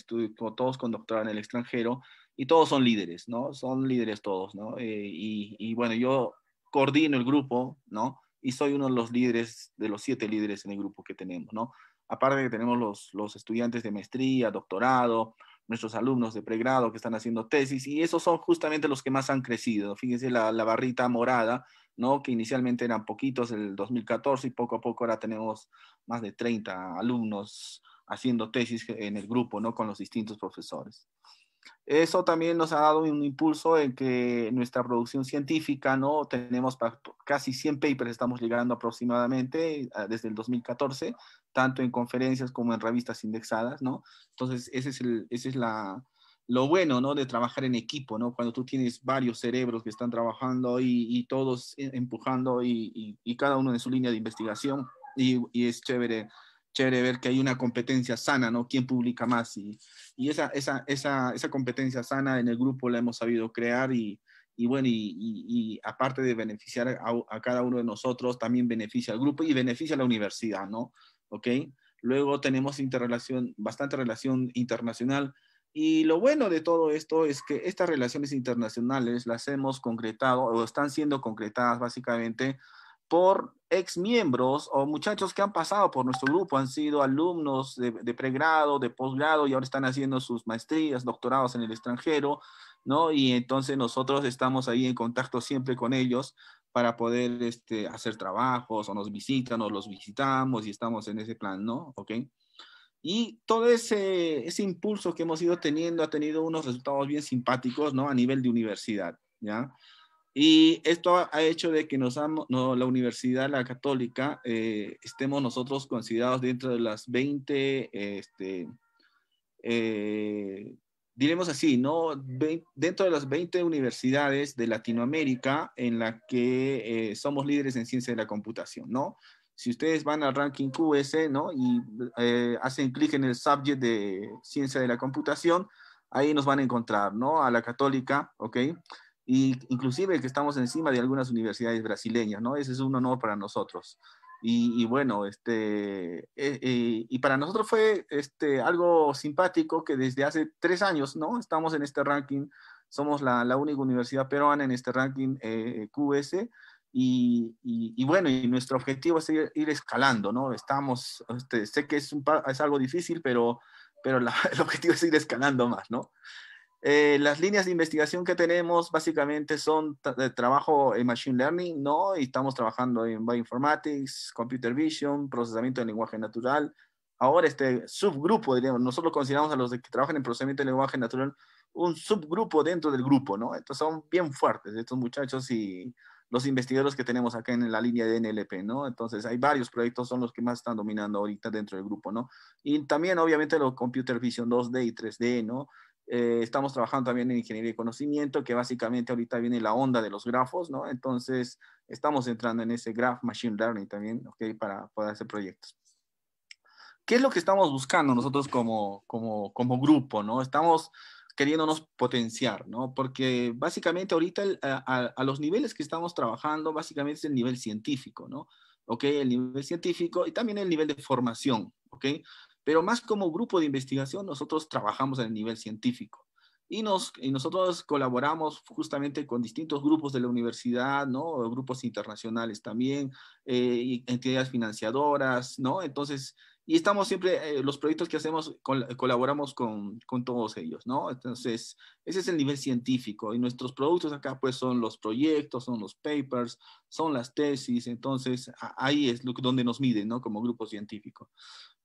todos con doctorado en el extranjero y todos son líderes, ¿no? Son líderes todos, ¿no? Y bueno, yo coordino el grupo, ¿no? Y soy uno de los líderes, de los 7 líderes en el grupo que tenemos, ¿no? Aparte de que tenemos los estudiantes de maestría, doctorado, nuestros alumnos de pregrado que están haciendo tesis, y esos son justamente los que más han crecido. Fíjense la barrita morada, ¿no? Que inicialmente eran poquitos en el 2014 y poco a poco ahora tenemos más de 30 alumnos haciendo tesis en el grupo, ¿no? Con los distintos profesores. Eso también nos ha dado un impulso en que nuestra producción científica, ¿no? Tenemos casi 100 papers, estamos llegando aproximadamente desde el 2014, tanto en conferencias como en revistas indexadas, ¿no? Entonces, ese es lo bueno, ¿no? De trabajar en equipo, ¿no? Cuando tú tienes varios cerebros que están trabajando y todos empujando y cada uno en su línea de investigación y es chévere ver que hay una competencia sana, ¿no? ¿Quién publica más? Y esa competencia sana en el grupo la hemos sabido crear y bueno, y aparte de beneficiar a cada uno de nosotros, también beneficia al grupo y beneficia a la universidad, ¿no? ¿Ok? Luego tenemos bastante relación internacional. Y lo bueno de todo esto es que estas relaciones internacionales las hemos concretado o están siendo concretadas básicamente por ex miembros o muchachos que han pasado por nuestro grupo, han sido alumnos de pregrado, de posgrado y ahora están haciendo sus maestrías, doctorados en el extranjero, ¿no? Y entonces nosotros estamos ahí en contacto siempre con ellos para poder hacer trabajos o nos visitan o los visitamos y estamos en ese plan, ¿no? ¿Ok? Y todo ese impulso que hemos ido teniendo ha tenido unos resultados bien simpáticos, ¿no? A nivel de universidad, ¿ya? Y esto ha hecho de que la Universidad La Católica estemos nosotros considerados dentro de las 20, diremos así, ¿no? Dentro de las 20 universidades de Latinoamérica en la que somos líderes en ciencia de la computación, ¿no? Si ustedes van al ranking QS, ¿no? Y hacen clic en el subject de ciencia de la computación, ahí nos van a encontrar, ¿no? A la Católica, ¿ok? Y inclusive que estamos encima de algunas universidades brasileñas, ¿no? Ese es un honor para nosotros. Y bueno, y para nosotros fue algo simpático que desde hace 3 años, ¿no? Estamos en este ranking, somos la única universidad peruana en este ranking QS, y bueno, y nuestro objetivo es ir escalando, ¿no? Sé que es algo difícil, pero el objetivo es ir escalando más, ¿no? Las líneas de investigación que tenemos básicamente son de trabajo en Machine Learning, ¿no? Y estamos trabajando en Bioinformatics, Computer Vision, procesamiento de lenguaje natural. Ahora este subgrupo, diríamos, nosotros consideramos a los que trabajan en procesamiento de lenguaje natural un subgrupo dentro del grupo, ¿no? Entonces son bien fuertes estos muchachos y los investigadores que tenemos acá en la línea de NLP, ¿no? Entonces hay varios proyectos, son los que más están dominando ahorita dentro del grupo, ¿no? Y también obviamente los Computer Vision 2D y 3D, ¿no? Estamos trabajando también en ingeniería de conocimiento, que básicamente ahorita viene la onda de los grafos, ¿no? Entonces, estamos entrando en ese graph machine learning también, ¿ok? Para poder hacer proyectos. ¿Qué es lo que estamos buscando nosotros como grupo, ¿no? Estamos queriéndonos potenciar, ¿no? Porque básicamente ahorita a los niveles que estamos trabajando, básicamente es el nivel científico, ¿no? ¿Ok? El nivel científico y también el nivel de formación, ¿ok? Pero más como grupo de investigación, nosotros trabajamos en el nivel científico. Y nosotros colaboramos justamente con distintos grupos de la universidad, ¿no? Grupos internacionales también, y entidades financiadoras, ¿no? Entonces, y estamos siempre, los proyectos que hacemos, colaboramos con todos ellos, ¿no? Entonces, ese es el nivel científico. Y nuestros productos acá, pues, son los proyectos, son los papers, son las tesis. Entonces, ahí es donde nos miden, ¿no? Como grupo científico.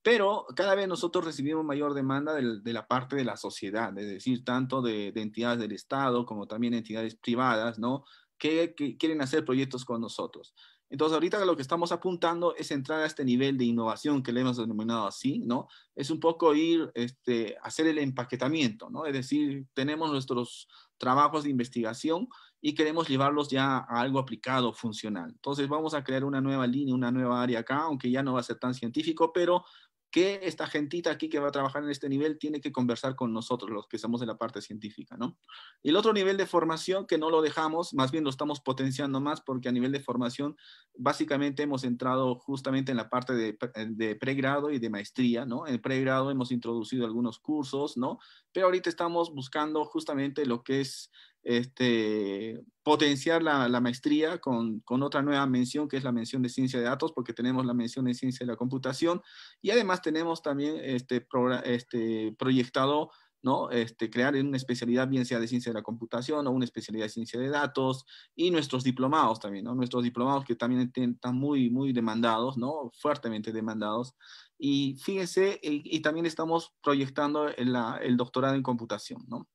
Pero cada vez nosotros recibimos mayor demanda de la parte de la sociedad, es decir, tanto de entidades del Estado como también entidades privadas, ¿no? Que quieren hacer proyectos con nosotros. Entonces, ahorita lo que estamos apuntando es entrar a este nivel de innovación que le hemos denominado así, ¿no? Es un poco ir, hacer el empaquetamiento, ¿no? Es decir, tenemos nuestros trabajos de investigación y queremos llevarlos ya a algo aplicado, funcional. Entonces, vamos a crear una nueva línea, una nueva área acá, aunque ya no va a ser tan científico, pero que esta gentita aquí que va a trabajar en este nivel tiene que conversar con nosotros, los que estamos en la parte científica, ¿no? Y el otro nivel de formación que no lo dejamos, más bien lo estamos potenciando más porque a nivel de formación básicamente hemos entrado justamente en la parte de pregrado y de maestría, ¿no? En pregrado hemos introducido algunos cursos, ¿no? Pero ahorita estamos buscando justamente lo que es potenciar la maestría con otra nueva mención, que es la mención de ciencia de datos, porque tenemos la mención de ciencia de la computación, y además tenemos también proyectado, ¿no? Crear una especialidad, bien sea de ciencia de la computación o una especialidad de ciencia de datos, y nuestros diplomados también, ¿no? Nuestros diplomados que también están muy, muy demandados, ¿no? Fuertemente demandados. Y fíjense, y también estamos proyectando el doctorado en computación, ¿no?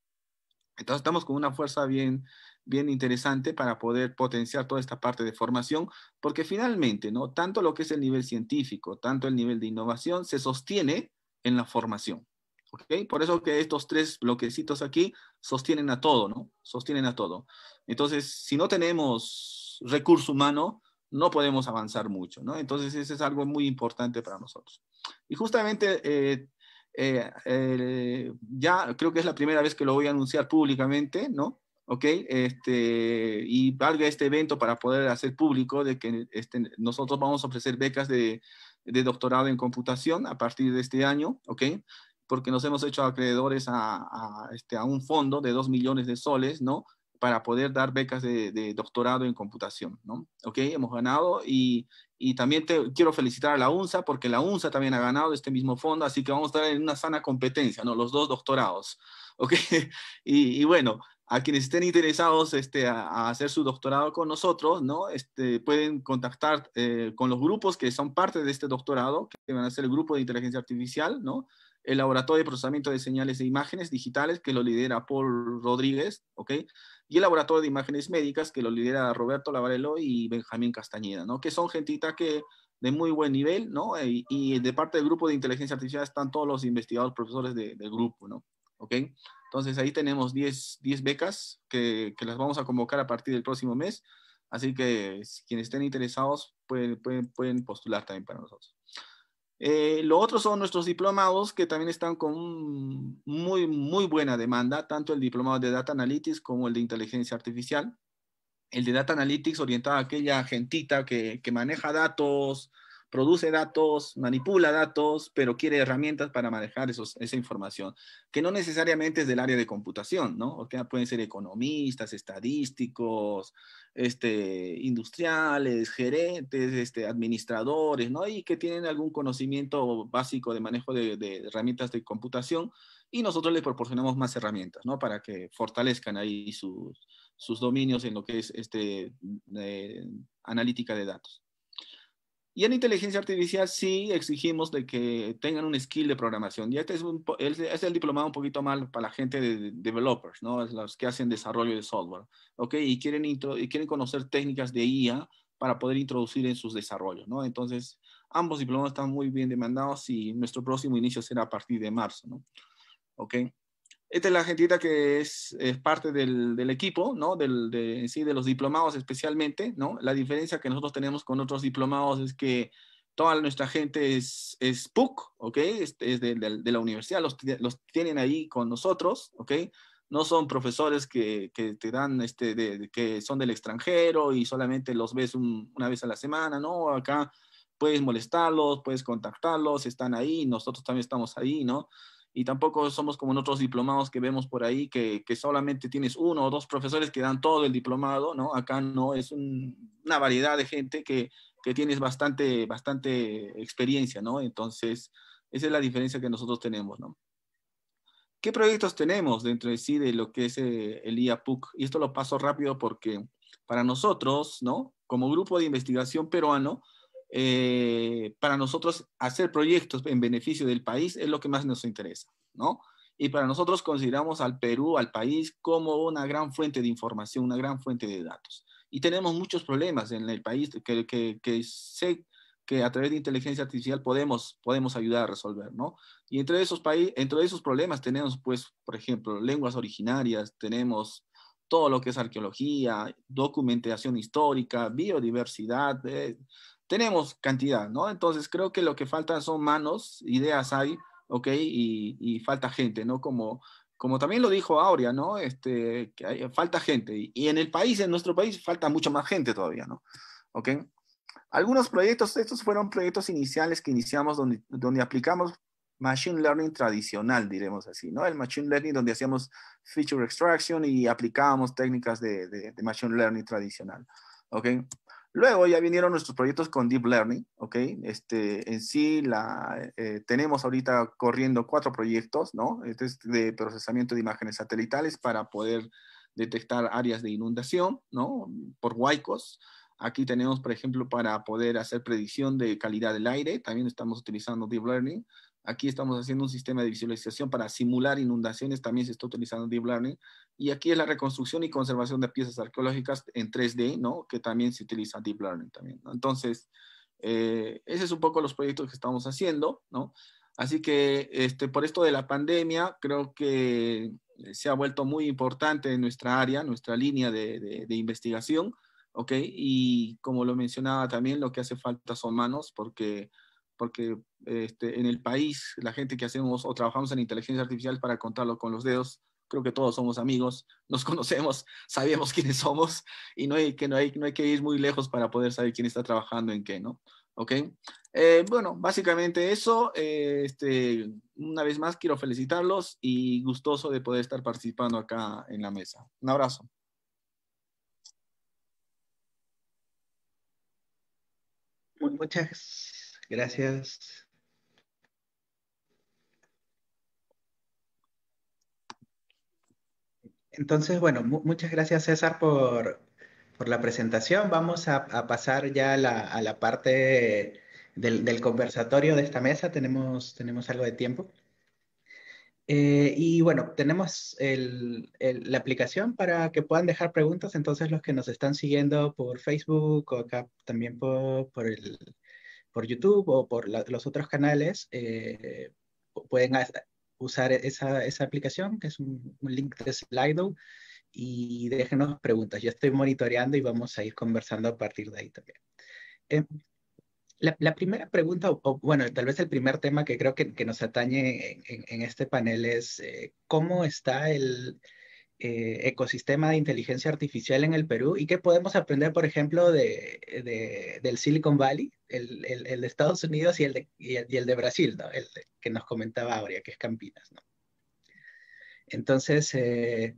Entonces estamos con una fuerza bien, bien interesante para poder potenciar toda esta parte de formación, porque finalmente, ¿no? Tanto lo que es el nivel científico, tanto el nivel de innovación, se sostiene en la formación. ¿Ok? Por eso que estos tres bloquecitos aquí sostienen a todo, ¿no? Sostienen a todo. Entonces, si no tenemos recurso humano, no podemos avanzar mucho, ¿no? Entonces, eso es algo muy importante para nosotros. Y justamente ya creo que es la primera vez que lo voy a anunciar públicamente, ¿no? ¿Ok? Y valga este evento para poder hacer público de que nosotros vamos a ofrecer becas de doctorado en computación a partir de este año, ¿ok? Porque nos hemos hecho acreedores a un fondo de 2 millones de soles, ¿no? Para poder dar becas de doctorado en computación, ¿no? ¿Ok? Hemos ganado y también quiero felicitar a la UNSA porque la UNSA también ha ganado este mismo fondo, así que vamos a estar en una sana competencia, ¿no? Los dos doctorados, ¿ok? Y bueno, a quienes estén interesados a hacer su doctorado con nosotros, ¿no? Pueden contactar con los grupos que son parte de este doctorado, que van a ser el grupo de inteligencia artificial, ¿no? El laboratorio de procesamiento de señales e imágenes digitales, que lo lidera Paul Rodríguez, ¿ok? Y el laboratorio de imágenes médicas, que lo lidera Roberto Lavarello y Benjamín Castañeda, ¿no? Que son gentita que de muy buen nivel, ¿no? Y de parte del grupo de inteligencia artificial están todos los investigadores, profesores del grupo, ¿no? ¿Ok? Entonces ahí tenemos 10 becas que las vamos a convocar a partir del próximo mes. Así que quienes estén interesados pueden postular también para nosotros. Lo otro son nuestros diplomados que también están con muy, muy buena demanda, tanto el diplomado de Data Analytics como el de Inteligencia Artificial. El de Data Analytics orientado a aquella gentita que maneja datos, produce datos, manipula datos, pero quiere herramientas para manejar esa información, que no necesariamente es del área de computación, ¿no? O que pueden ser economistas, estadísticos, industriales, gerentes, administradores, ¿no? Y que tienen algún conocimiento básico de manejo de herramientas de computación y nosotros les proporcionamos más herramientas, ¿no? Para que fortalezcan ahí sus dominios en lo que es analítica de datos. Y en inteligencia artificial sí exigimos de que tengan un skill de programación. Y este es el diplomado un poquito más para la gente de developers, ¿no? Los que hacen desarrollo de software, ¿ok? Y quieren conocer técnicas de IA para poder introducir en sus desarrollos, ¿no? Entonces, ambos diplomados están muy bien demandados y nuestro próximo inicio será a partir de marzo, ¿no? ¿Ok? Esta es la gentita que es parte del equipo, ¿no? Sí, de los diplomados especialmente, ¿no? La diferencia que nosotros tenemos con otros diplomados es que toda nuestra gente es PUC, ¿ok? Es de la universidad, los tienen ahí con nosotros, ¿ok? No son profesores que te dan, que son del extranjero y solamente los ves una vez a la semana, ¿no? Acá puedes molestarlos, puedes contactarlos, están ahí, nosotros también estamos ahí, ¿no? Y tampoco somos como en otros diplomados que vemos por ahí, que solamente tienes uno o dos profesores que dan todo el diplomado, ¿no? Acá no, es una variedad de gente que tienes bastante experiencia, ¿no? Entonces, esa es la diferencia que nosotros tenemos, ¿no? ¿Qué proyectos tenemos dentro de sí de lo que es el IAPUC? Y esto lo paso rápido porque para nosotros, ¿no? Como grupo de investigación peruano, para nosotros hacer proyectos en beneficio del país es lo que más nos interesa, ¿no? Y para nosotros consideramos al Perú, al país, como una gran fuente de información, una gran fuente de datos. Y tenemos muchos problemas en el país que sé que a través de inteligencia artificial podemos ayudar a resolver, ¿no? Y entre esos problemas tenemos, pues, por ejemplo, lenguas originarias, tenemos todo lo que es arqueología, documentación histórica, biodiversidad, tenemos cantidad, ¿no? Entonces creo que lo que falta son manos, ideas hay, ¿ok? Y falta gente, ¿no? Como también lo dijo Aurea, ¿no? Falta gente. Y en el país, en nuestro país, falta mucha más gente todavía, ¿no? ¿Ok? Algunos proyectos, estos fueron proyectos iniciales que iniciamos donde aplicamos Machine Learning tradicional, diremos así, ¿no? El Machine Learning donde hacíamos Feature Extraction y aplicábamos técnicas de Machine Learning tradicional, ¿ok? Luego ya vinieron nuestros proyectos con Deep Learning, ¿ok? En sí tenemos ahorita corriendo 4 proyectos, ¿no? Este es de procesamiento de imágenes satelitales para poder detectar áreas de inundación, ¿no? Por huaicos. Aquí tenemos, por ejemplo, para poder hacer predicción de calidad del aire, también estamos utilizando Deep Learning. Aquí estamos haciendo un sistema de visualización para simular inundaciones, también se está utilizando Deep Learning. Y aquí es la reconstrucción y conservación de piezas arqueológicas en 3D, ¿no? Que también se utiliza Deep Learning también, ¿no? Entonces, ese es un poco los proyectos que estamos haciendo, ¿no? Así que por esto de la pandemia, creo que se ha vuelto muy importante en nuestra área, nuestra línea de investigación, ¿ok? Y como lo mencionaba también, lo que hace falta son manos, porque en el país, la gente que hacemos o trabajamos en inteligencia artificial, para contarlo con los dedos, creo que todos somos amigos, nos conocemos, sabemos quiénes somos, y no hay que ir muy lejos para poder saber quién está trabajando en qué, ¿no? ¿Ok? Bueno, básicamente eso. Una vez más quiero felicitarlos y gustoso de poder estar participando acá en la mesa. Un abrazo. Muchas gracias. Entonces, bueno, muchas gracias César por la presentación. Vamos a pasar ya a la parte del conversatorio de esta mesa. Tenemos algo de tiempo. Y bueno, tenemos la aplicación para que puedan dejar preguntas. Entonces, los que nos están siguiendo por Facebook o acá también por YouTube o por los otros canales, pueden usar esa aplicación, que es un link de Slido, y déjenos preguntas. Yo estoy monitoreando y vamos a ir conversando a partir de ahí también. Eh, la primera pregunta, bueno, tal vez el primer tema que creo que nos atañe en este panel es cómo está el ecosistema de inteligencia artificial en el Perú y qué podemos aprender, por ejemplo, del Silicon Valley, el de Estados Unidos y el de Brasil, ¿no? Que nos comentaba Aurea, que es Campinas, ¿no? Entonces, de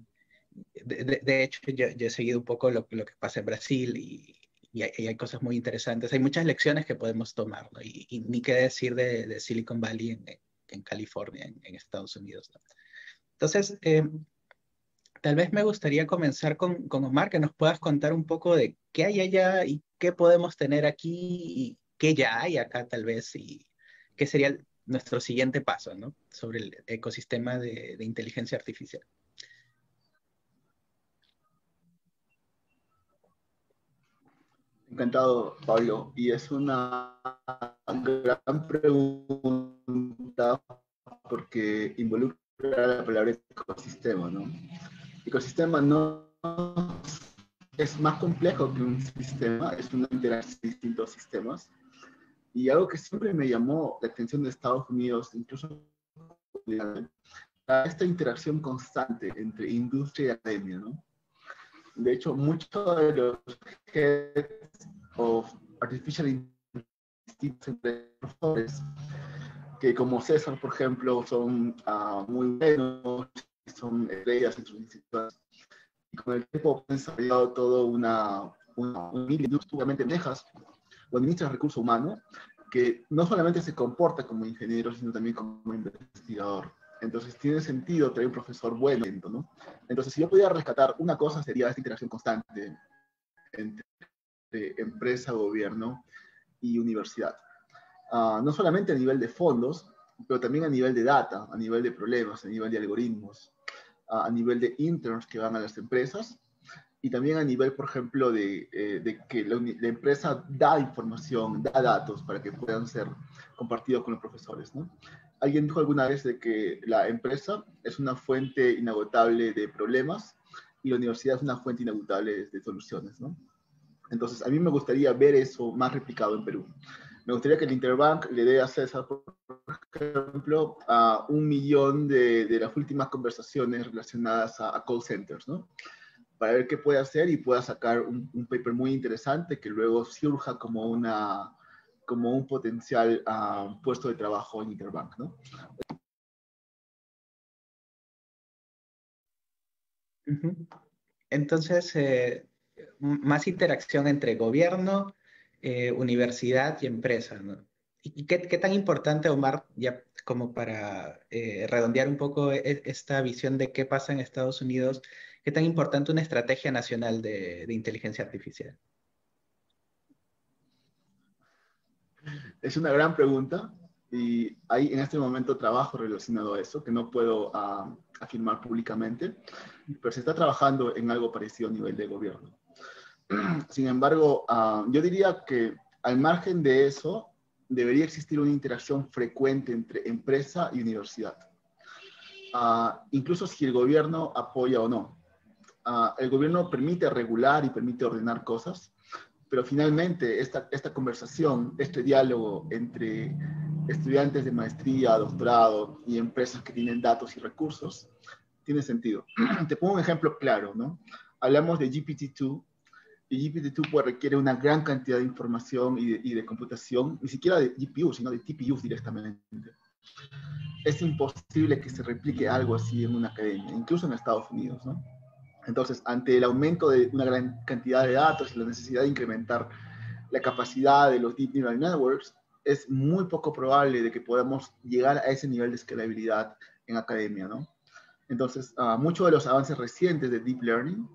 hecho, yo he seguido un poco lo que pasa en Brasil y hay cosas muy interesantes. Hay muchas lecciones que podemos tomar, ¿no? Y ni qué decir de Silicon Valley en California, en Estados Unidos, ¿no? Entonces, tal vez me gustaría comenzar con Omar, que nos puedas contar un poco de qué hay allá y qué podemos tener aquí y qué ya hay acá tal vez y qué sería nuestro siguiente paso, ¿no? Sobre el ecosistema de inteligencia artificial. Encantado, Pablo. Y es una gran pregunta porque involucra la palabra ecosistema, ¿no? Ecosistema no es más complejo que un sistema, es una interacción de distintos sistemas. Y algo que siempre me llamó la atención de Estados Unidos, incluso esta interacción constante entre industria y academia, ¿no? De hecho, muchos de los heads of artificial intelligence entre profesores, que como César, por ejemplo, son muy buenos, son estrellas en sus institutos, y con el tiempo han desarrollado toda una industria, obviamente manejas o administras recursos humanos, que no solamente se comporta como ingeniero, sino también como investigador. Entonces tiene sentido traer un profesor bueno, ¿no? Entonces, si yo pudiera rescatar una cosa, sería esta interacción constante entre empresa, gobierno y universidad. No solamente a nivel de fondos, pero también a nivel de data, a nivel de problemas, a nivel de algoritmos, a nivel de interns que van a las empresas y también a nivel, por ejemplo, de que la empresa da información, da datos para que puedan ser compartidos con los profesores, ¿no? Alguien dijo alguna vez de que la empresa es una fuente inagotable de problemas y la universidad es una fuente inagotable de soluciones, ¿no? Entonces, a mí me gustaría ver eso más replicado en Perú. Me gustaría que el Interbank le dé a César, por ejemplo, a 1 millón de las últimas conversaciones relacionadas a call centers, ¿no? Para ver qué puede hacer y pueda sacar un paper muy interesante que luego surja como un potencial puesto de trabajo en Interbank, ¿no? Entonces, más interacción entre gobierno, universidad y empresa, ¿no? ¿Y qué tan importante, Omar, ya como para redondear un poco esta visión de qué pasa en Estados Unidos, qué tan importante una estrategia nacional de inteligencia artificial? Es una gran pregunta y hay en este momento trabajo relacionado a eso que no puedo afirmar públicamente, pero se está trabajando en algo parecido a nivel de gobierno. Sin embargo, yo diría que al margen de eso, debería existir una interacción frecuente entre empresa y universidad, incluso si el gobierno apoya o no. El gobierno permite regular y permite ordenar cosas, pero finalmente esta conversación, este diálogo entre estudiantes de maestría, doctorado y empresas que tienen datos y recursos, tiene sentido. Te pongo un ejemplo claro, ¿no? Hablamos de GPT-2 y GPT-2 requiere una gran cantidad de información y de computación, ni siquiera de GPU, sino de TPUs directamente. Es imposible que se replique algo así en una academia, incluso en Estados Unidos, ¿no? Entonces, ante el aumento de una gran cantidad de datos y la necesidad de incrementar la capacidad de los Deep Neural Networks, es muy poco probable de que podamos llegar a ese nivel de escalabilidad en academia, ¿no? Entonces, muchos de los avances recientes de Deep Learning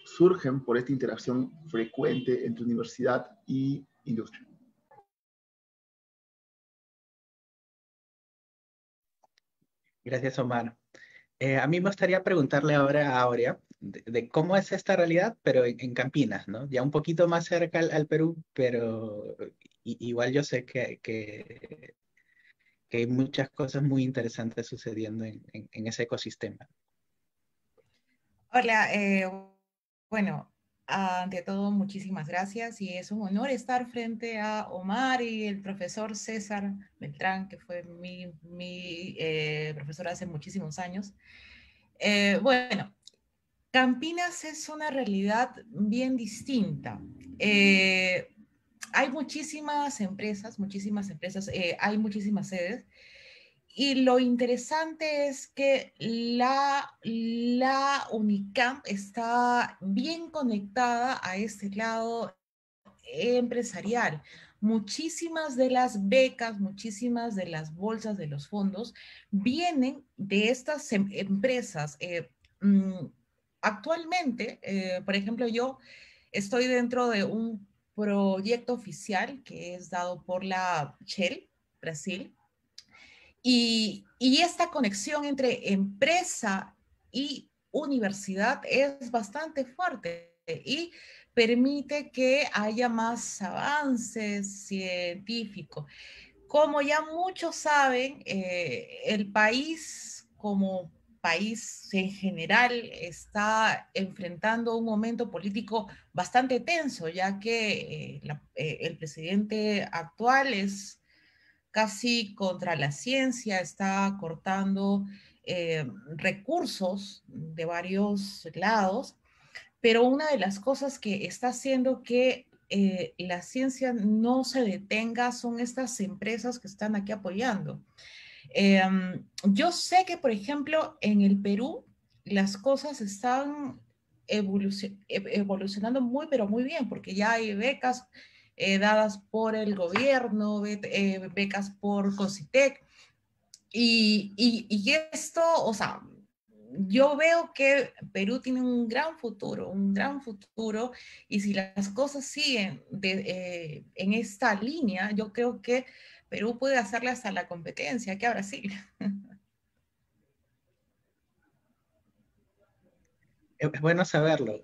surgen por esta interacción frecuente entre universidad y industria. Gracias, Omar. A mí me gustaría preguntarle ahora a Aurea de cómo es esta realidad, pero en Campinas, ¿no? Ya un poquito más cerca al Perú, pero igual yo sé que hay muchas cosas muy interesantes sucediendo en ese ecosistema. Hola, bueno, ante todo, muchísimas gracias y es un honor estar frente a Omar y el profesor César Beltrán, que fue mi profesor hace muchísimos años. Bueno, Campinas es una realidad bien distinta. Hay muchísimas empresas, hay muchísimas sedes. Y lo interesante es que la UNICAMP está bien conectada a este lado empresarial. Muchísimas de las becas, muchísimas de las bolsas de los fondos vienen de estas empresas. Actualmente, por ejemplo, yo estoy dentro de un proyecto oficial que es dado por la Shell, Brasil, y esta conexión entre empresa y universidad es bastante fuerte y permite que haya más avances científicos. Como ya muchos saben, el país como país en general está enfrentando un momento político bastante tenso, ya que el presidente actual es casi contra la ciencia, está cortando recursos de varios lados, pero una de las cosas que está haciendo que la ciencia no se detenga son estas empresas que están aquí apoyando. Eh, yo sé que, por ejemplo, en el Perú las cosas están evolucionando muy, pero muy bien, porque ya hay becas dadas por el gobierno, becas por COSITEC, y esto, o sea, yo veo que Perú tiene un gran futuro, y si las cosas siguen en esta línea, yo creo que Perú puede hacerle hasta la competencia que a Brasil. Es bueno saberlo.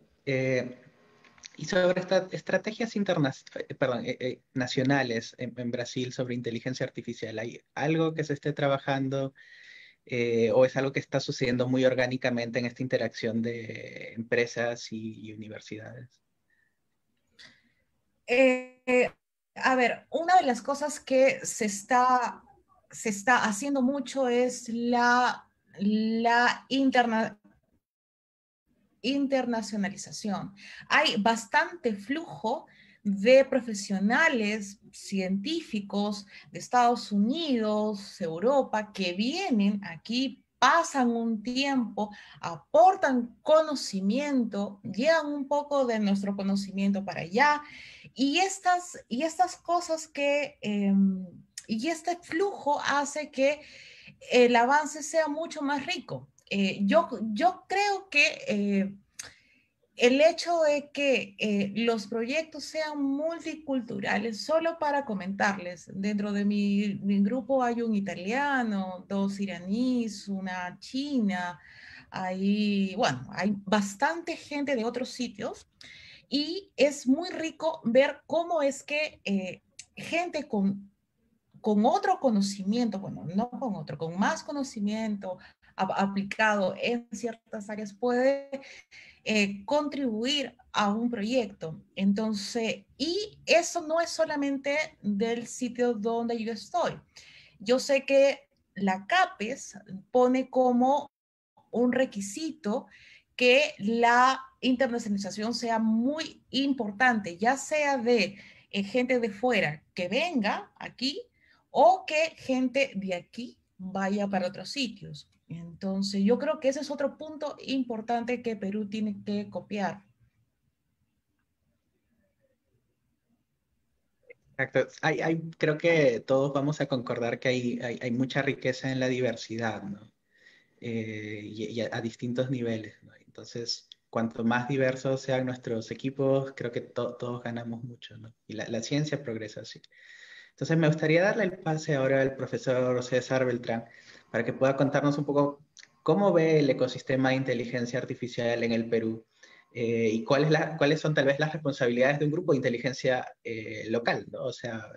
Y sobre estas estrategias nacionales en Brasil sobre inteligencia artificial, ¿hay algo que se esté trabajando o es algo que está sucediendo muy orgánicamente en esta interacción de empresas y universidades? Eh, a ver, una de las cosas que se está haciendo mucho es la internacionalización. Hay bastante flujo de profesionales científicos de Estados Unidos, Europa, que vienen aquí, pasan un tiempo, aportan conocimiento, llevan un poco de nuestro conocimiento para allá, y estas cosas y este flujo hace que el avance sea mucho más rico. Yo creo que el hecho de que los proyectos sean multiculturales, solo para comentarles, dentro de mi grupo hay un italiano, dos iraníes, una china, bueno, hay bastante gente de otros sitios, y es muy rico ver cómo es que gente con otro conocimiento, bueno, no con otro, con más conocimiento aplicado en ciertas áreas puede contribuir a un proyecto. Entonces, y eso no es solamente del sitio donde yo estoy. Yo sé que la CAPES pone como un requisito que la internacionalización sea muy importante, ya sea de gente de fuera que venga aquí o que gente de aquí vaya para otros sitios. Entonces, yo creo que ese es otro punto importante que Perú tiene que copiar. Exacto. Creo que todos vamos a concordar que hay mucha riqueza en la diversidad, ¿no? Y a distintos niveles, ¿no? Entonces, cuanto más diversos sean nuestros equipos, creo que todos ganamos mucho, ¿no? Y la ciencia progresa así. Entonces, me gustaría darle el pase ahora al profesor César Beltrán para que pueda contarnos un poco cómo ve el ecosistema de inteligencia artificial en el Perú y cuáles son tal vez las responsabilidades de un grupo de inteligencia local, ¿no? O sea,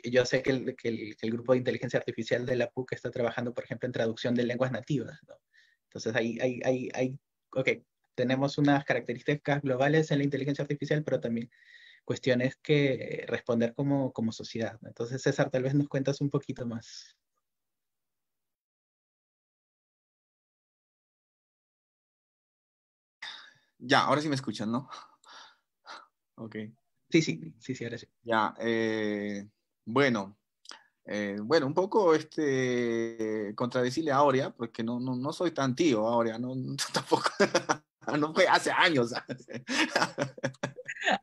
yo sé que el grupo de inteligencia artificial de la PUC está trabajando, por ejemplo, en traducción de lenguas nativas, ¿no? Entonces, ok, tenemos unas características globales en la inteligencia artificial, pero también cuestiones que responder como sociedad, ¿no? Entonces, César, tal vez nos cuentas un poquito más. Ya, ahora sí me escuchan, ¿no? Ok. Sí, ahora sí. Ya, bueno, bueno, un poco contradecirle a Aurea, porque no soy tan tío, Aurea, no tampoco, no fue hace años.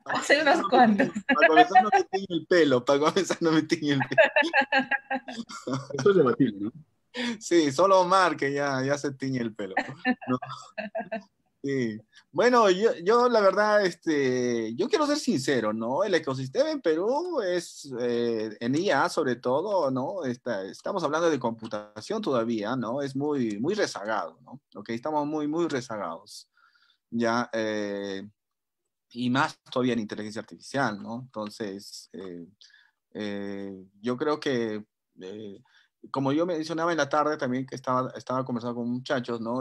Hace unos cuantos. Para comenzar no me tiñe el pelo, para comenzar no me tiñe el pelo. Eso es debatible, ¿no? Sí, solo Omar que ya se tiñe el pelo. ¿No? Sí. Bueno, yo la verdad, yo quiero ser sincero, ¿no? El ecosistema en Perú es, en IA sobre todo, ¿no? Estamos hablando de computación todavía, ¿no? Es muy, muy rezagado, ¿no? Ok, estamos muy, muy rezagados, ya, y más todavía en inteligencia artificial, ¿no? Entonces, yo creo que como yo mencionaba en la tarde también que estaba conversando con muchachos, ¿no?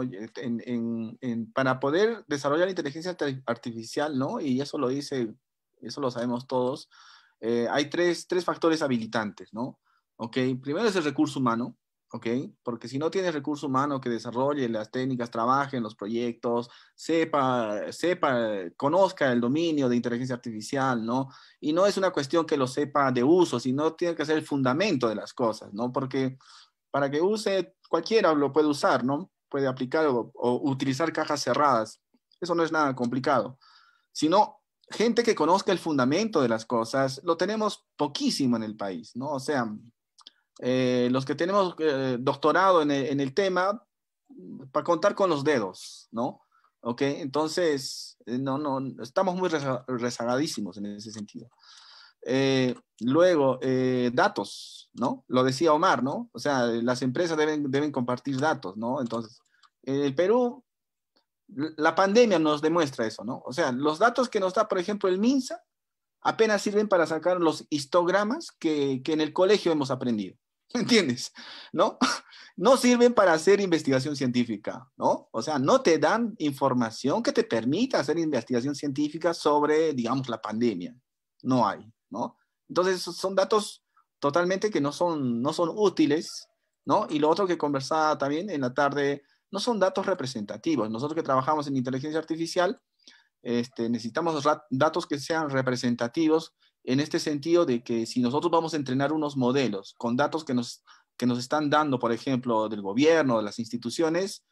Para poder desarrollar inteligencia artificial, ¿no? Y eso eso lo sabemos todos, hay tres factores habilitantes, ¿no? ¿Ok? Primero es el recurso humano, ¿ok? Porque si no tienes recurso humano que desarrolle las técnicas, trabaje en los proyectos, conozca el dominio de inteligencia artificial, ¿no? Y no es una cuestión que lo sepa de uso, sino tiene que ser el fundamento de las cosas, ¿no? Porque para que use, cualquiera lo puede usar, ¿no? Puede aplicar o utilizar cajas cerradas. Eso no es nada complicado. Sino gente que conozca el fundamento de las cosas, lo tenemos poquísimo en el país, ¿no? O sea, los que tenemos doctorado en el tema, para contar con los dedos, ¿no? ¿Ok? Entonces, no, estamos muy rezagadísimos en ese sentido. Luego, datos, ¿no? Lo decía Omar, ¿no? O sea, las empresas deben compartir datos, ¿no? Entonces, en el Perú, la pandemia nos demuestra eso, ¿no? O sea, los datos que nos da, por ejemplo, el MINSA, apenas sirven para sacar los histogramas que en el colegio hemos aprendido. ¿Entiendes? ¿No? No sirven para hacer investigación científica, ¿no? O sea, no te dan información que te permita hacer investigación científica sobre, digamos, la pandemia. No hay, ¿no? Entonces, son datos totalmente que no son útiles, ¿no? Y lo otro que conversaba también en la tarde, no son datos representativos. Nosotros que trabajamos en inteligencia artificial, necesitamos datos que sean representativos en este sentido de que si nosotros vamos a entrenar unos modelos con datos que nos están dando, por ejemplo, del gobierno, de las instituciones,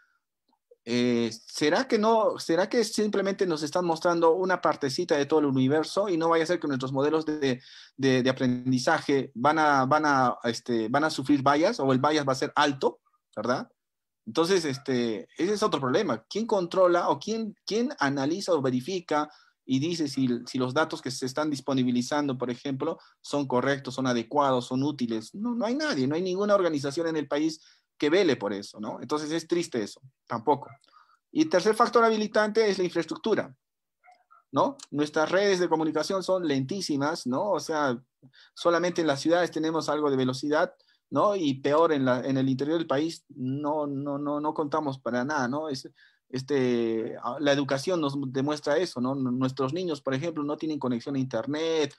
¿será que simplemente nos están mostrando una partecita de todo el universo y no vaya a ser que nuestros modelos de aprendizaje van a sufrir bias o el bias va a ser alto, ¿verdad? Entonces, ese es otro problema. ¿Quién controla o quién analiza o verifica y dice si los datos que se están disponibilizando, por ejemplo, son correctos, son adecuados, son útiles? No hay nadie, no hay ninguna organización en el país que vele por eso, ¿no? Entonces es triste eso, tampoco. Y el tercer factor habilitante es la infraestructura, ¿no? Nuestras redes de comunicación son lentísimas, ¿no? O sea, solamente en las ciudades tenemos algo de velocidad, ¿no? Y peor en el interior del país no contamos para nada, ¿no? La educación nos demuestra eso, ¿no? Nuestros niños, por ejemplo, no tienen conexión a internet,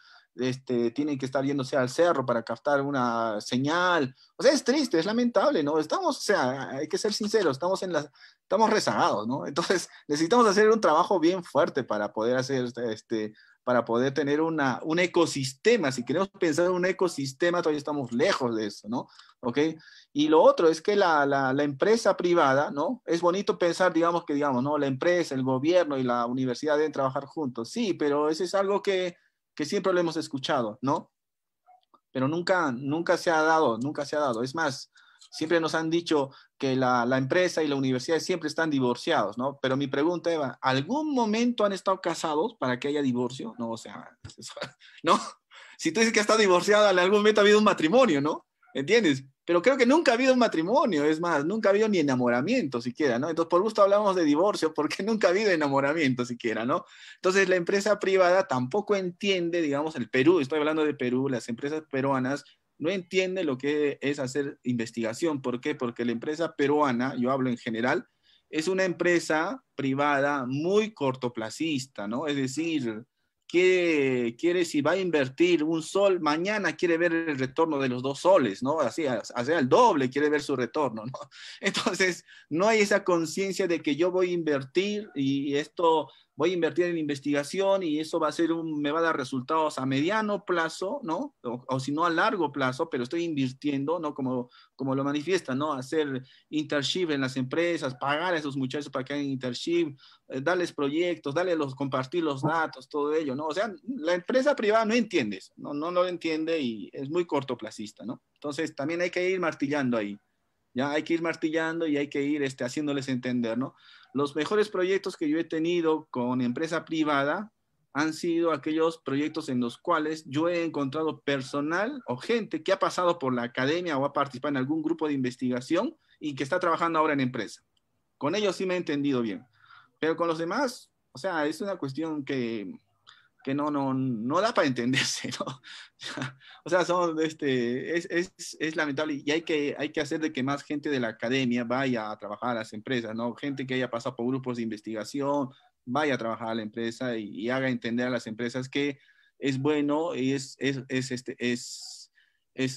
tienen que estar yéndose al cerro para captar una señal. O sea, es triste, es lamentable, ¿no? O sea, hay que ser sinceros, estamos rezagados, ¿no? Entonces, necesitamos hacer un trabajo bien fuerte para poder hacer para poder tener un ecosistema. Si queremos pensar en un ecosistema, todavía estamos lejos de eso, ¿no? ¿Ok? Y lo otro es que la empresa privada, ¿no? Es bonito pensar, digamos, ¿no? La empresa, el gobierno y la universidad deben trabajar juntos. Sí, pero eso es algo que siempre lo hemos escuchado, ¿no? Pero nunca se ha dado, nunca se ha dado. Es más, siempre nos han dicho que la empresa y la universidad siempre están divorciados, ¿no? Pero mi pregunta, Eva, ¿algún momento han estado casados para que haya divorcio? No, o sea, ¿no? Si tú dices que has estado divorciado, en algún momento ha habido un matrimonio, ¿no? ¿Entiendes? Pero creo que nunca ha habido un matrimonio, es más, nunca ha habido ni enamoramiento siquiera, ¿no? Entonces, por gusto hablamos de divorcio, porque nunca ha habido enamoramiento siquiera, ¿no? Entonces, la empresa privada tampoco entiende, digamos, el Perú, estoy hablando de Perú, las empresas peruanas no entienden lo que es hacer investigación. ¿Por qué? Porque la empresa peruana, yo hablo en general, es una empresa privada muy cortoplacista, ¿no? Es decir, quiere si va a invertir un sol, mañana quiere ver el retorno de los 2 soles, ¿no? Así, hacia el doble quiere ver su retorno, ¿no? Entonces, no hay esa conciencia de que yo voy a invertir y esto voy a invertir en investigación y eso va a ser me va a dar resultados a mediano plazo, ¿no? O si no a largo plazo, pero estoy invirtiendo, ¿no? Como lo manifiesta, ¿no? Hacer internship en las empresas, pagar a esos muchachos para que hagan internship, darles proyectos, compartir los datos, todo ello, ¿no? O sea, la empresa privada no entiende eso, no lo entiende y es muy cortoplacista, ¿no? Entonces también hay que ir martillando ahí. Ya hay que ir martillando y hay que ir haciéndoles entender, ¿no? Los mejores proyectos que yo he tenido con empresa privada han sido aquellos proyectos en los cuales yo he encontrado personal o gente que ha pasado por la academia o ha participado en algún grupo de investigación y que está trabajando ahora en empresa. Con ellos sí me he entendido bien. Pero con los demás, o sea, es una cuestión que no da para entenderse, ¿no? O sea, es lamentable y hay que hacer de que más gente de la academia vaya a trabajar a las empresas, ¿no? Gente que haya pasado por grupos de investigación, vaya a trabajar a la empresa y haga entender a las empresas que es bueno y es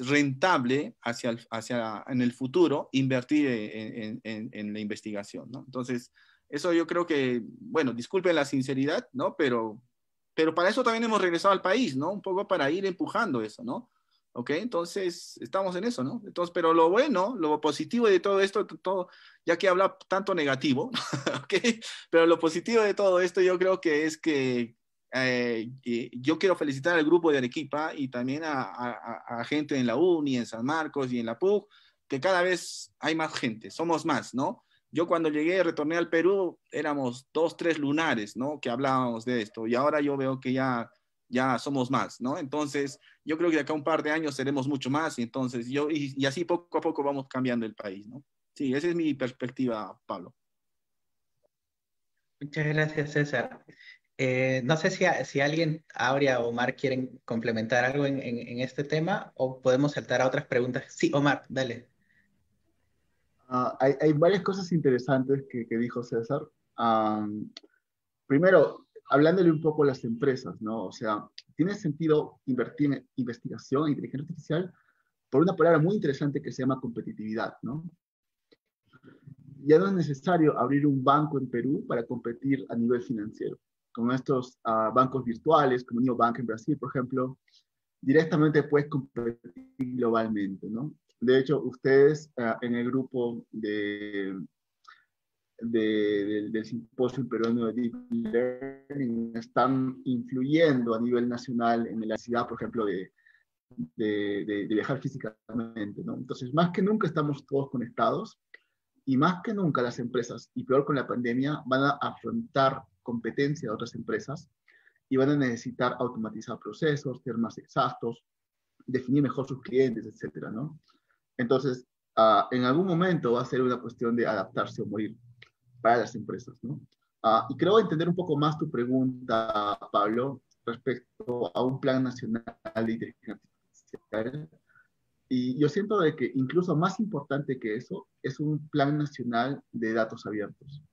rentable en el futuro invertir en la investigación, ¿no? Entonces, eso yo creo que, bueno, disculpen la sinceridad, ¿no? Pero para eso también hemos regresado al país, ¿no? Un poco para ir empujando eso, ¿no? ¿Ok? Entonces, estamos en eso, ¿no? Entonces, pero lo bueno, lo positivo de todo esto, ya que habla tanto negativo, ¿ok? Pero lo positivo de todo esto yo creo que es que yo quiero felicitar al grupo de Arequipa y también a gente en la UNI, en San Marcos y en la PUC, que cada vez hay más gente, somos más, ¿no? Yo cuando llegué, retorné al Perú, éramos 2, 3 lunares, ¿no? Que hablábamos de esto. Y ahora yo veo que ya somos más, ¿no? Entonces, yo creo que de acá a un par de años seremos mucho más. Y entonces, y así poco a poco vamos cambiando el país, ¿no? Sí, esa es mi perspectiva, Pablo. Muchas gracias, César. No sé si alguien, Aurea o Omar, quieren complementar algo en este tema o podemos saltar a otras preguntas. Sí, Omar, dale. Hay varias cosas interesantes que dijo César. Primero, hablándole un poco a las empresas, ¿no? O sea, tiene sentido invertir en investigación e inteligencia artificial por una palabra muy interesante que se llama competitividad, ¿no? Ya no es necesario abrir un banco en Perú para competir a nivel financiero. Con estos bancos virtuales, como Neobank en Brasil, por ejemplo, directamente puedes competir globalmente, ¿no? De hecho, ustedes en el grupo del simposio peruano de Deep Learning están influyendo a nivel nacional en la necesidad, por ejemplo, de viajar físicamente, ¿no? Entonces, más que nunca estamos todos conectados y más que nunca las empresas, y peor con la pandemia, van a afrontar competencia de otras empresas y van a necesitar automatizar procesos, ser más exactos, definir mejor sus clientes, etcétera, ¿no? Entonces, en algún momento va a ser una cuestión de adaptarse o morir para las empresas, ¿no? Y creo entender un poco más tu pregunta, Pablo, respecto a un plan nacional de inteligencia artificial. Y yo siento de que incluso más importante que eso es un plan nacional de datos abiertos.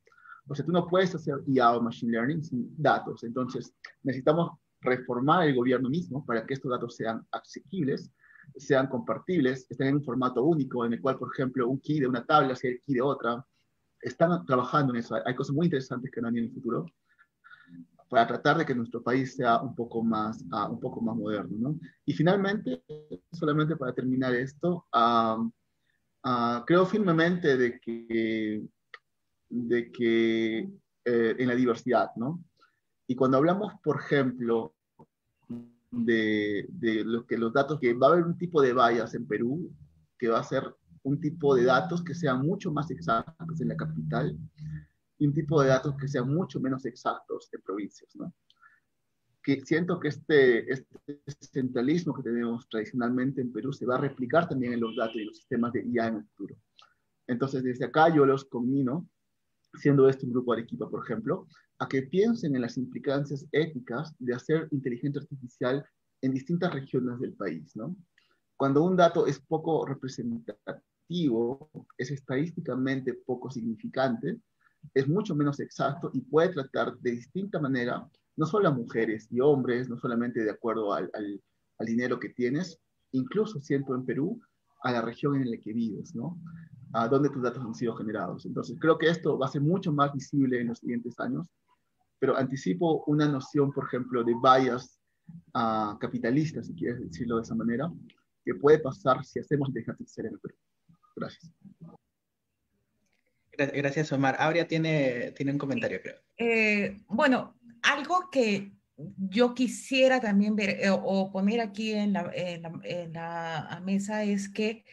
O sea, tú no puedes hacer IA o Machine Learning sin datos. Entonces, necesitamos reformar el gobierno mismo para que estos datos sean asequibles, sean compartibles, estén en un formato único en el cual, por ejemplo, un key de una tabla sea el key de otra. Están trabajando en eso. Hay cosas muy interesantes que van en el futuro para tratar de que nuestro país sea un poco más moderno, ¿no? Y finalmente, solamente para terminar esto, creo firmemente de que en la diversidad, ¿no? Y cuando hablamos, por ejemplo, de los datos, que va a haber un tipo de vallas en Perú, que va a ser un tipo de datos que sean mucho más exactos en la capital y un tipo de datos que sean mucho menos exactos en provincias, ¿no? Que siento que este centralismo que tenemos tradicionalmente en Perú se va a replicar también en los datos y los sistemas de IA en el futuro. Entonces, desde acá yo los conmino, siendo este un grupo de Arequipa, por ejemplo, a que piensen en las implicancias éticas de hacer inteligencia artificial en distintas regiones del país, ¿no? Cuando un dato es poco representativo, es estadísticamente poco significante, es mucho menos exacto y puede tratar de distinta manera, no solo a mujeres y hombres, no solamente de acuerdo al dinero que tienes, incluso siento en Perú, a la región en la que vives, ¿no? A dónde tus datos han sido generados. Entonces, creo que esto va a ser mucho más visible en los siguientes años pero anticipo una noción, por ejemplo, de bias capitalista, si quieres decirlo de esa manera, que puede pasar si hacemos inteligencia artificial en el Perú. Gracias. Gracias, Omar. Aurea tiene un comentario, creo. Bueno, algo que yo quisiera también ver o poner aquí en la mesa es que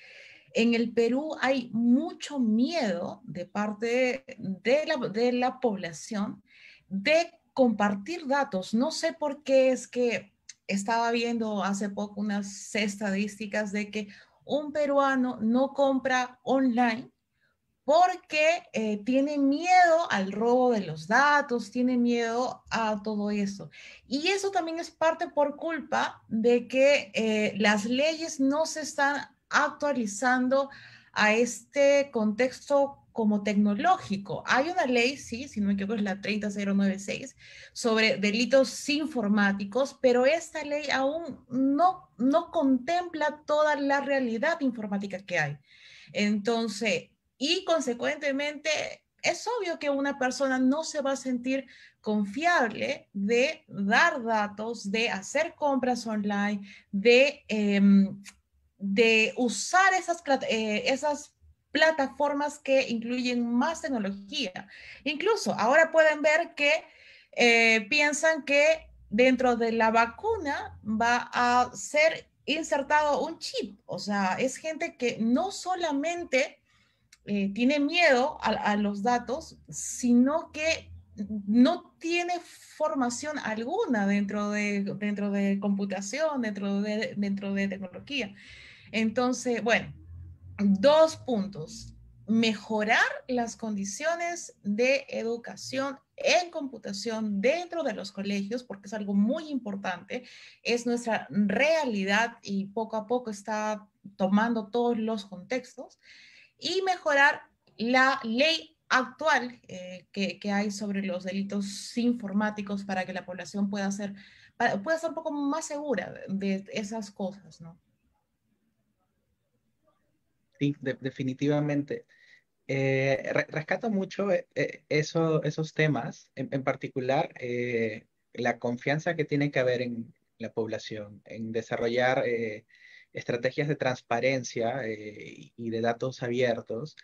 en el Perú hay mucho miedo de parte de la población de compartir datos. No sé por qué es que estaba viendo hace poco unas estadísticas de que un peruano no compra online porque tiene miedo al robo de los datos, tiene miedo a todo eso. Y eso también es parte por culpa de que las leyes no se están actualizando a este contexto como tecnológico. Hay una ley, sí, si no me equivoco, es la 30096, sobre delitos informáticos, pero esta ley aún no contempla toda la realidad informática que hay. Entonces, y consecuentemente, es obvio que una persona no se va a sentir confiable de dar datos, de hacer compras online, de usar esas plataformas que incluyen más tecnología. Incluso ahora pueden ver que piensan que dentro de la vacuna va a ser insertado un chip. O sea, es gente que no solamente tiene miedo a los datos, sino que no tiene formación alguna dentro de computación, dentro de tecnología. Entonces, bueno, dos puntos. Mejorar las condiciones de educación en computación dentro de los colegios, porque es algo muy importante, es nuestra realidad y poco a poco está tomando todos los contextos y mejorar la ley actual que hay sobre los delitos informáticos para que la población pueda ser un poco más segura de esas cosas, ¿no? Sí, definitivamente. Rescato mucho esos temas, en particular la confianza que tiene que haber en la población, en desarrollar estrategias de transparencia y de datos abiertos,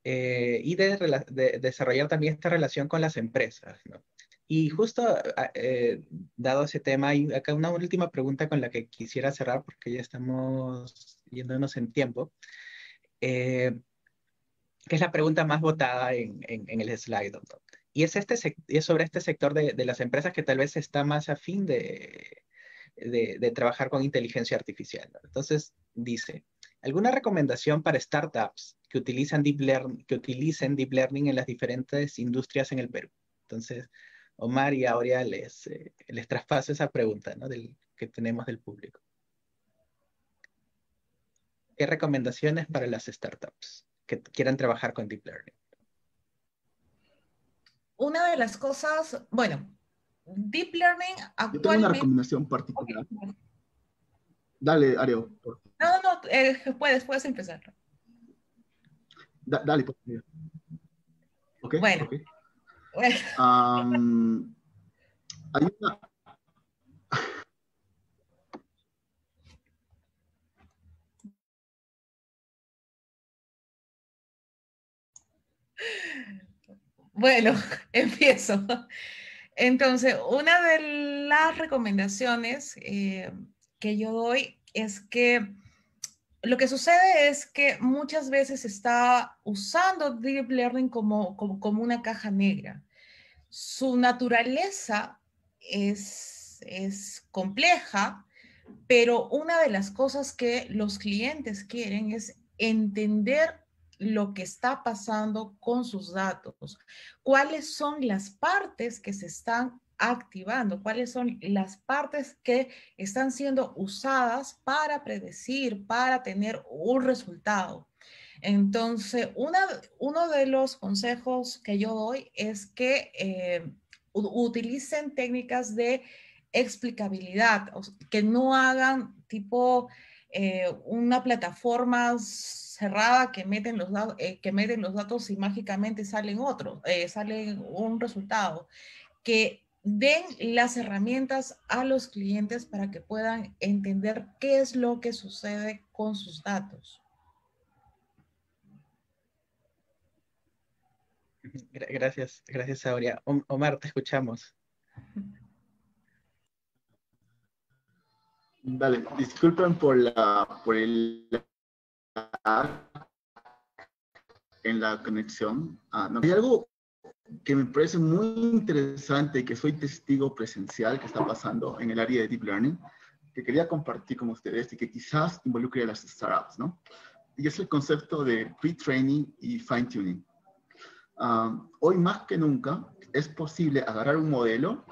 y de desarrollar también esta relación con las empresas, ¿no? Y justo dado ese tema, hay acá una última pregunta con la que quisiera cerrar porque ya estamos yéndonos en tiempo. Eh, que es la pregunta más votada en el slide, ¿no? Y es sobre este sector de las empresas que tal vez está más afín de trabajar con inteligencia artificial, ¿no? Entonces, dice, ¿alguna recomendación para startups que utilicen deep learning en las diferentes industrias en el Perú? Entonces, Omar y Aurea les traspaso esa pregunta, ¿no? Que tenemos del público. ¿Qué recomendaciones para las startups que quieran trabajar con deep learning? Una de las cosas, bueno, Deep Learning Yo tengo una actualmente... recomendación particular. Okay. Dale, Areo. No, puedes empezar. Dale, por favor. ¿Ok? Bueno, Ok. bueno. Hay una... Bueno, empiezo. Entonces, una de las recomendaciones que yo doy es que lo que sucede es que muchas veces se está usando Deep Learning como una caja negra. Su naturaleza es compleja, pero una de las cosas que los clientes quieren es entender lo que está pasando con sus datos, cuáles son las partes que se están activando, cuáles son las partes que están siendo usadas para predecir, para tener un resultado. Entonces, uno de los consejos que yo doy es que utilicen técnicas de explicabilidad, o sea, que no hagan tipo una plataforma cerrada que meten los datos y mágicamente salen sale un resultado. que den las herramientas a los clientes para que puedan entender qué es lo que sucede con sus datos. Gracias, gracias, Aurea. Omar, te escuchamos. Dale, disculpen por el lag en la conexión. No, hay algo que me parece muy interesante y que soy testigo presencial que está pasando en el área de Deep Learning, que quería compartir con ustedes y que quizás involucre a las startups, ¿no? Y es el concepto de pre-training y fine-tuning. Hoy más que nunca es posible agarrar un modelo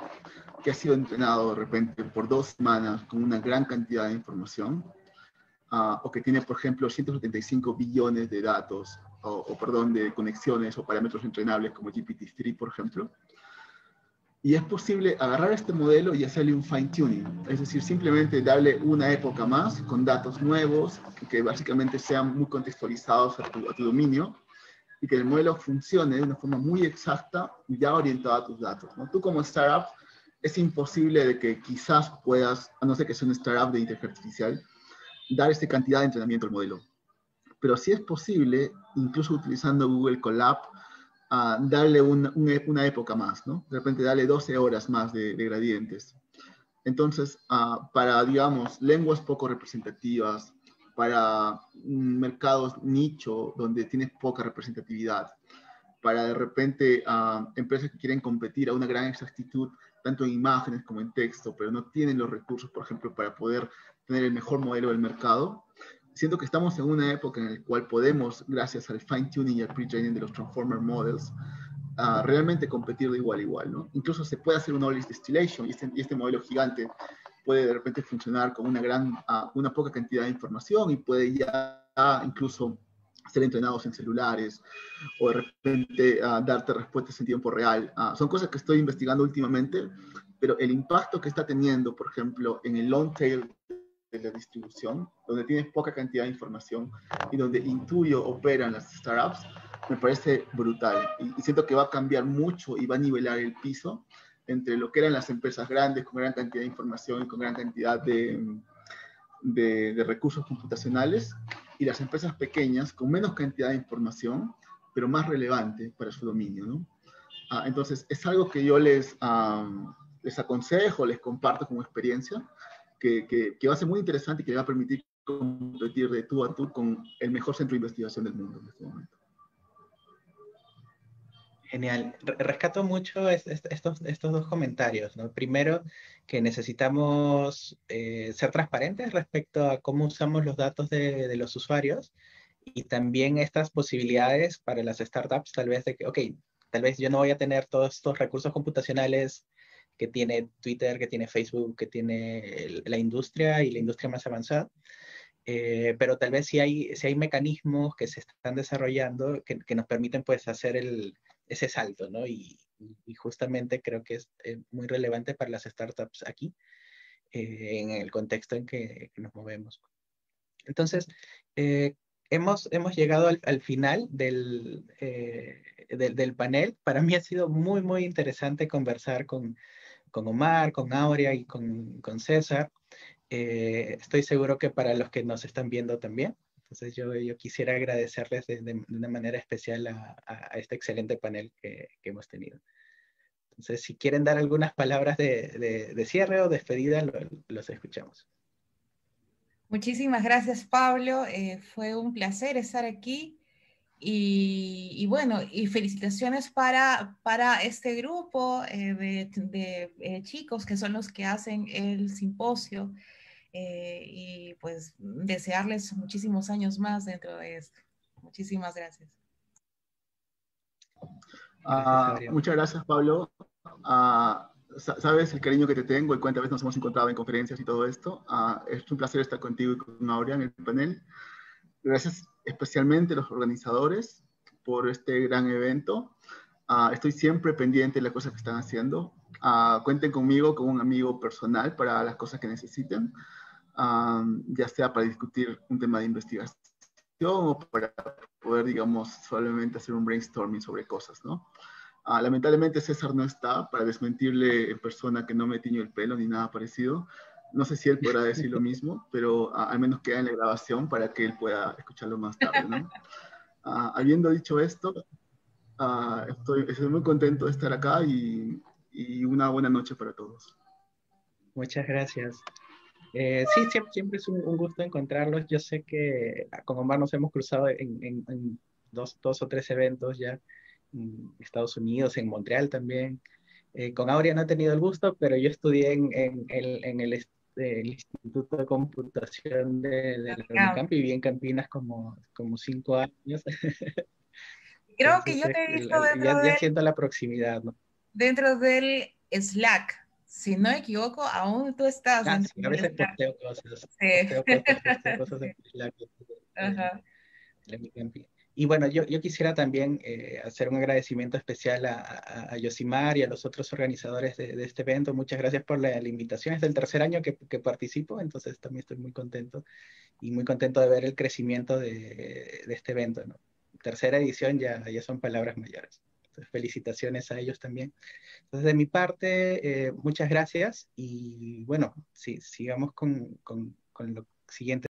que ha sido entrenado de repente por 2 semanas con una gran cantidad de información, o que tiene, por ejemplo, 175 billones de datos, perdón, de conexiones o parámetros entrenables como GPT-3, por ejemplo. Y es posible agarrar este modelo y hacerle un fine-tuning, es decir, simplemente darle una época más con datos nuevos, que básicamente sean muy contextualizados a tu dominio, y que el modelo funcione de una forma muy exacta, ya orientada a tus datos, ¿no? Tú como startup, es imposible de que quizás puedas, a no ser que sea una startup de inteligencia artificial, dar esta cantidad de entrenamiento al modelo. Pero sí es posible, incluso utilizando Google Colab, darle una época más, ¿no? De repente darle 12 horas más de gradientes. Entonces, para, digamos, lenguas poco representativas, para mercados nicho donde tienes poca representatividad, para de repente empresas que quieren competir a una gran exactitud, tanto en imágenes como en texto, pero no tienen los recursos, por ejemplo, para poder tener el mejor modelo del mercado. Siento que estamos en una época en la cual podemos, gracias al fine-tuning y al pre-training de los transformer models, realmente competir de igual a igual, ¿no? Incluso se puede hacer un knowledge distillation y este modelo gigante puede de repente funcionar con una poca cantidad de información y puede ya incluso ser entrenados en celulares o de repente darte respuestas en tiempo real. Son cosas que estoy investigando últimamente, pero el impacto que está teniendo, por ejemplo, en el long tail de la distribución, donde tienes poca cantidad de información y donde intuyo operan las startups, me parece brutal. Y siento que va a cambiar mucho y va a nivelar el piso entre lo que eran las empresas grandes con gran cantidad de información y con gran cantidad de recursos computacionales y las empresas pequeñas con menos cantidad de información, pero más relevante para su dominio, ¿no? Entonces, es algo que yo les aconsejo, les comparto como experiencia, que va a ser muy interesante y que le va a permitir competir de tú a tú con el mejor centro de investigación del mundo en este momento. Genial. Rescato mucho estos dos comentarios, ¿no? Primero, que necesitamos ser transparentes respecto a cómo usamos los datos de los usuarios y también estas posibilidades para las startups, tal vez de que, ok, tal vez yo no voy a tener todos estos recursos computacionales que tiene Twitter, que tiene Facebook, que tiene la industria y la industria más avanzada. Pero tal vez si hay mecanismos que se están desarrollando que nos permiten pues hacer ese salto, ¿no? Y justamente creo que es muy relevante para las startups aquí, en el contexto en que nos movemos. Entonces, hemos llegado al final del panel. Para mí ha sido muy, muy interesante conversar con Omar, con Aurea y con César. Estoy seguro que para los que nos están viendo también. Entonces yo quisiera agradecerles de una manera especial a este excelente panel que hemos tenido. Entonces, si quieren dar algunas palabras de cierre o despedida, los escuchamos. Muchísimas gracias, Pablo. Fue un placer estar aquí. Y bueno, y felicitaciones para este grupo de chicos que son los que hacen el simposio. Y pues desearles muchísimos años más dentro de esto. Muchísimas gracias. Muchas gracias, Pablo. Sabes el cariño que te tengo y cuántas veces nos hemos encontrado en conferencias y todo esto. Es un placer estar contigo y con Aurea en el panel. Gracias especialmente a los organizadores por este gran evento. Estoy siempre pendiente de las cosas que están haciendo. Cuenten conmigo como un amigo personal para las cosas que necesiten, ya sea para discutir un tema de investigación o para poder, digamos, solamente hacer un brainstorming sobre cosas, ¿no? Lamentablemente César no está para desmentirle en persona que no me tiño el pelo ni nada parecido. No sé si él podrá decir lo mismo, pero al menos queda en la grabación para que él pueda escucharlo más tarde, ¿no? Habiendo dicho esto, estoy muy contento de estar acá y una buena noche para todos. Muchas gracias. Sí, siempre es un gusto encontrarlos. Yo sé que con Omar nos hemos cruzado en dos o tres eventos ya, en Estados Unidos, en Montreal también. Con Aurea no he tenido el gusto, pero yo estudié el Instituto de Computación de la Ya. Unicamp y viví en Campinas como 5 años. Creo que Entonces, yo te he visto ya siento la proximidad, ¿no? dentro del Slack. Si no me equivoco, aún tú estás Ah, dentro sí, a del veces Slack. posteo Sí. cosas, posteo cosas en Slack Ajá. de mi camping. Y bueno, yo quisiera también hacer un agradecimiento especial a Yosimar y a los otros organizadores de este evento. Muchas gracias por la invitación. Es el tercer año que participo, entonces también estoy muy contento y muy contento de ver el crecimiento de este evento, ¿no? Tercera edición ya son palabras mayores. Entonces, felicitaciones a ellos también. Entonces, de mi parte, muchas gracias y bueno, sí, sigamos con lo siguiente.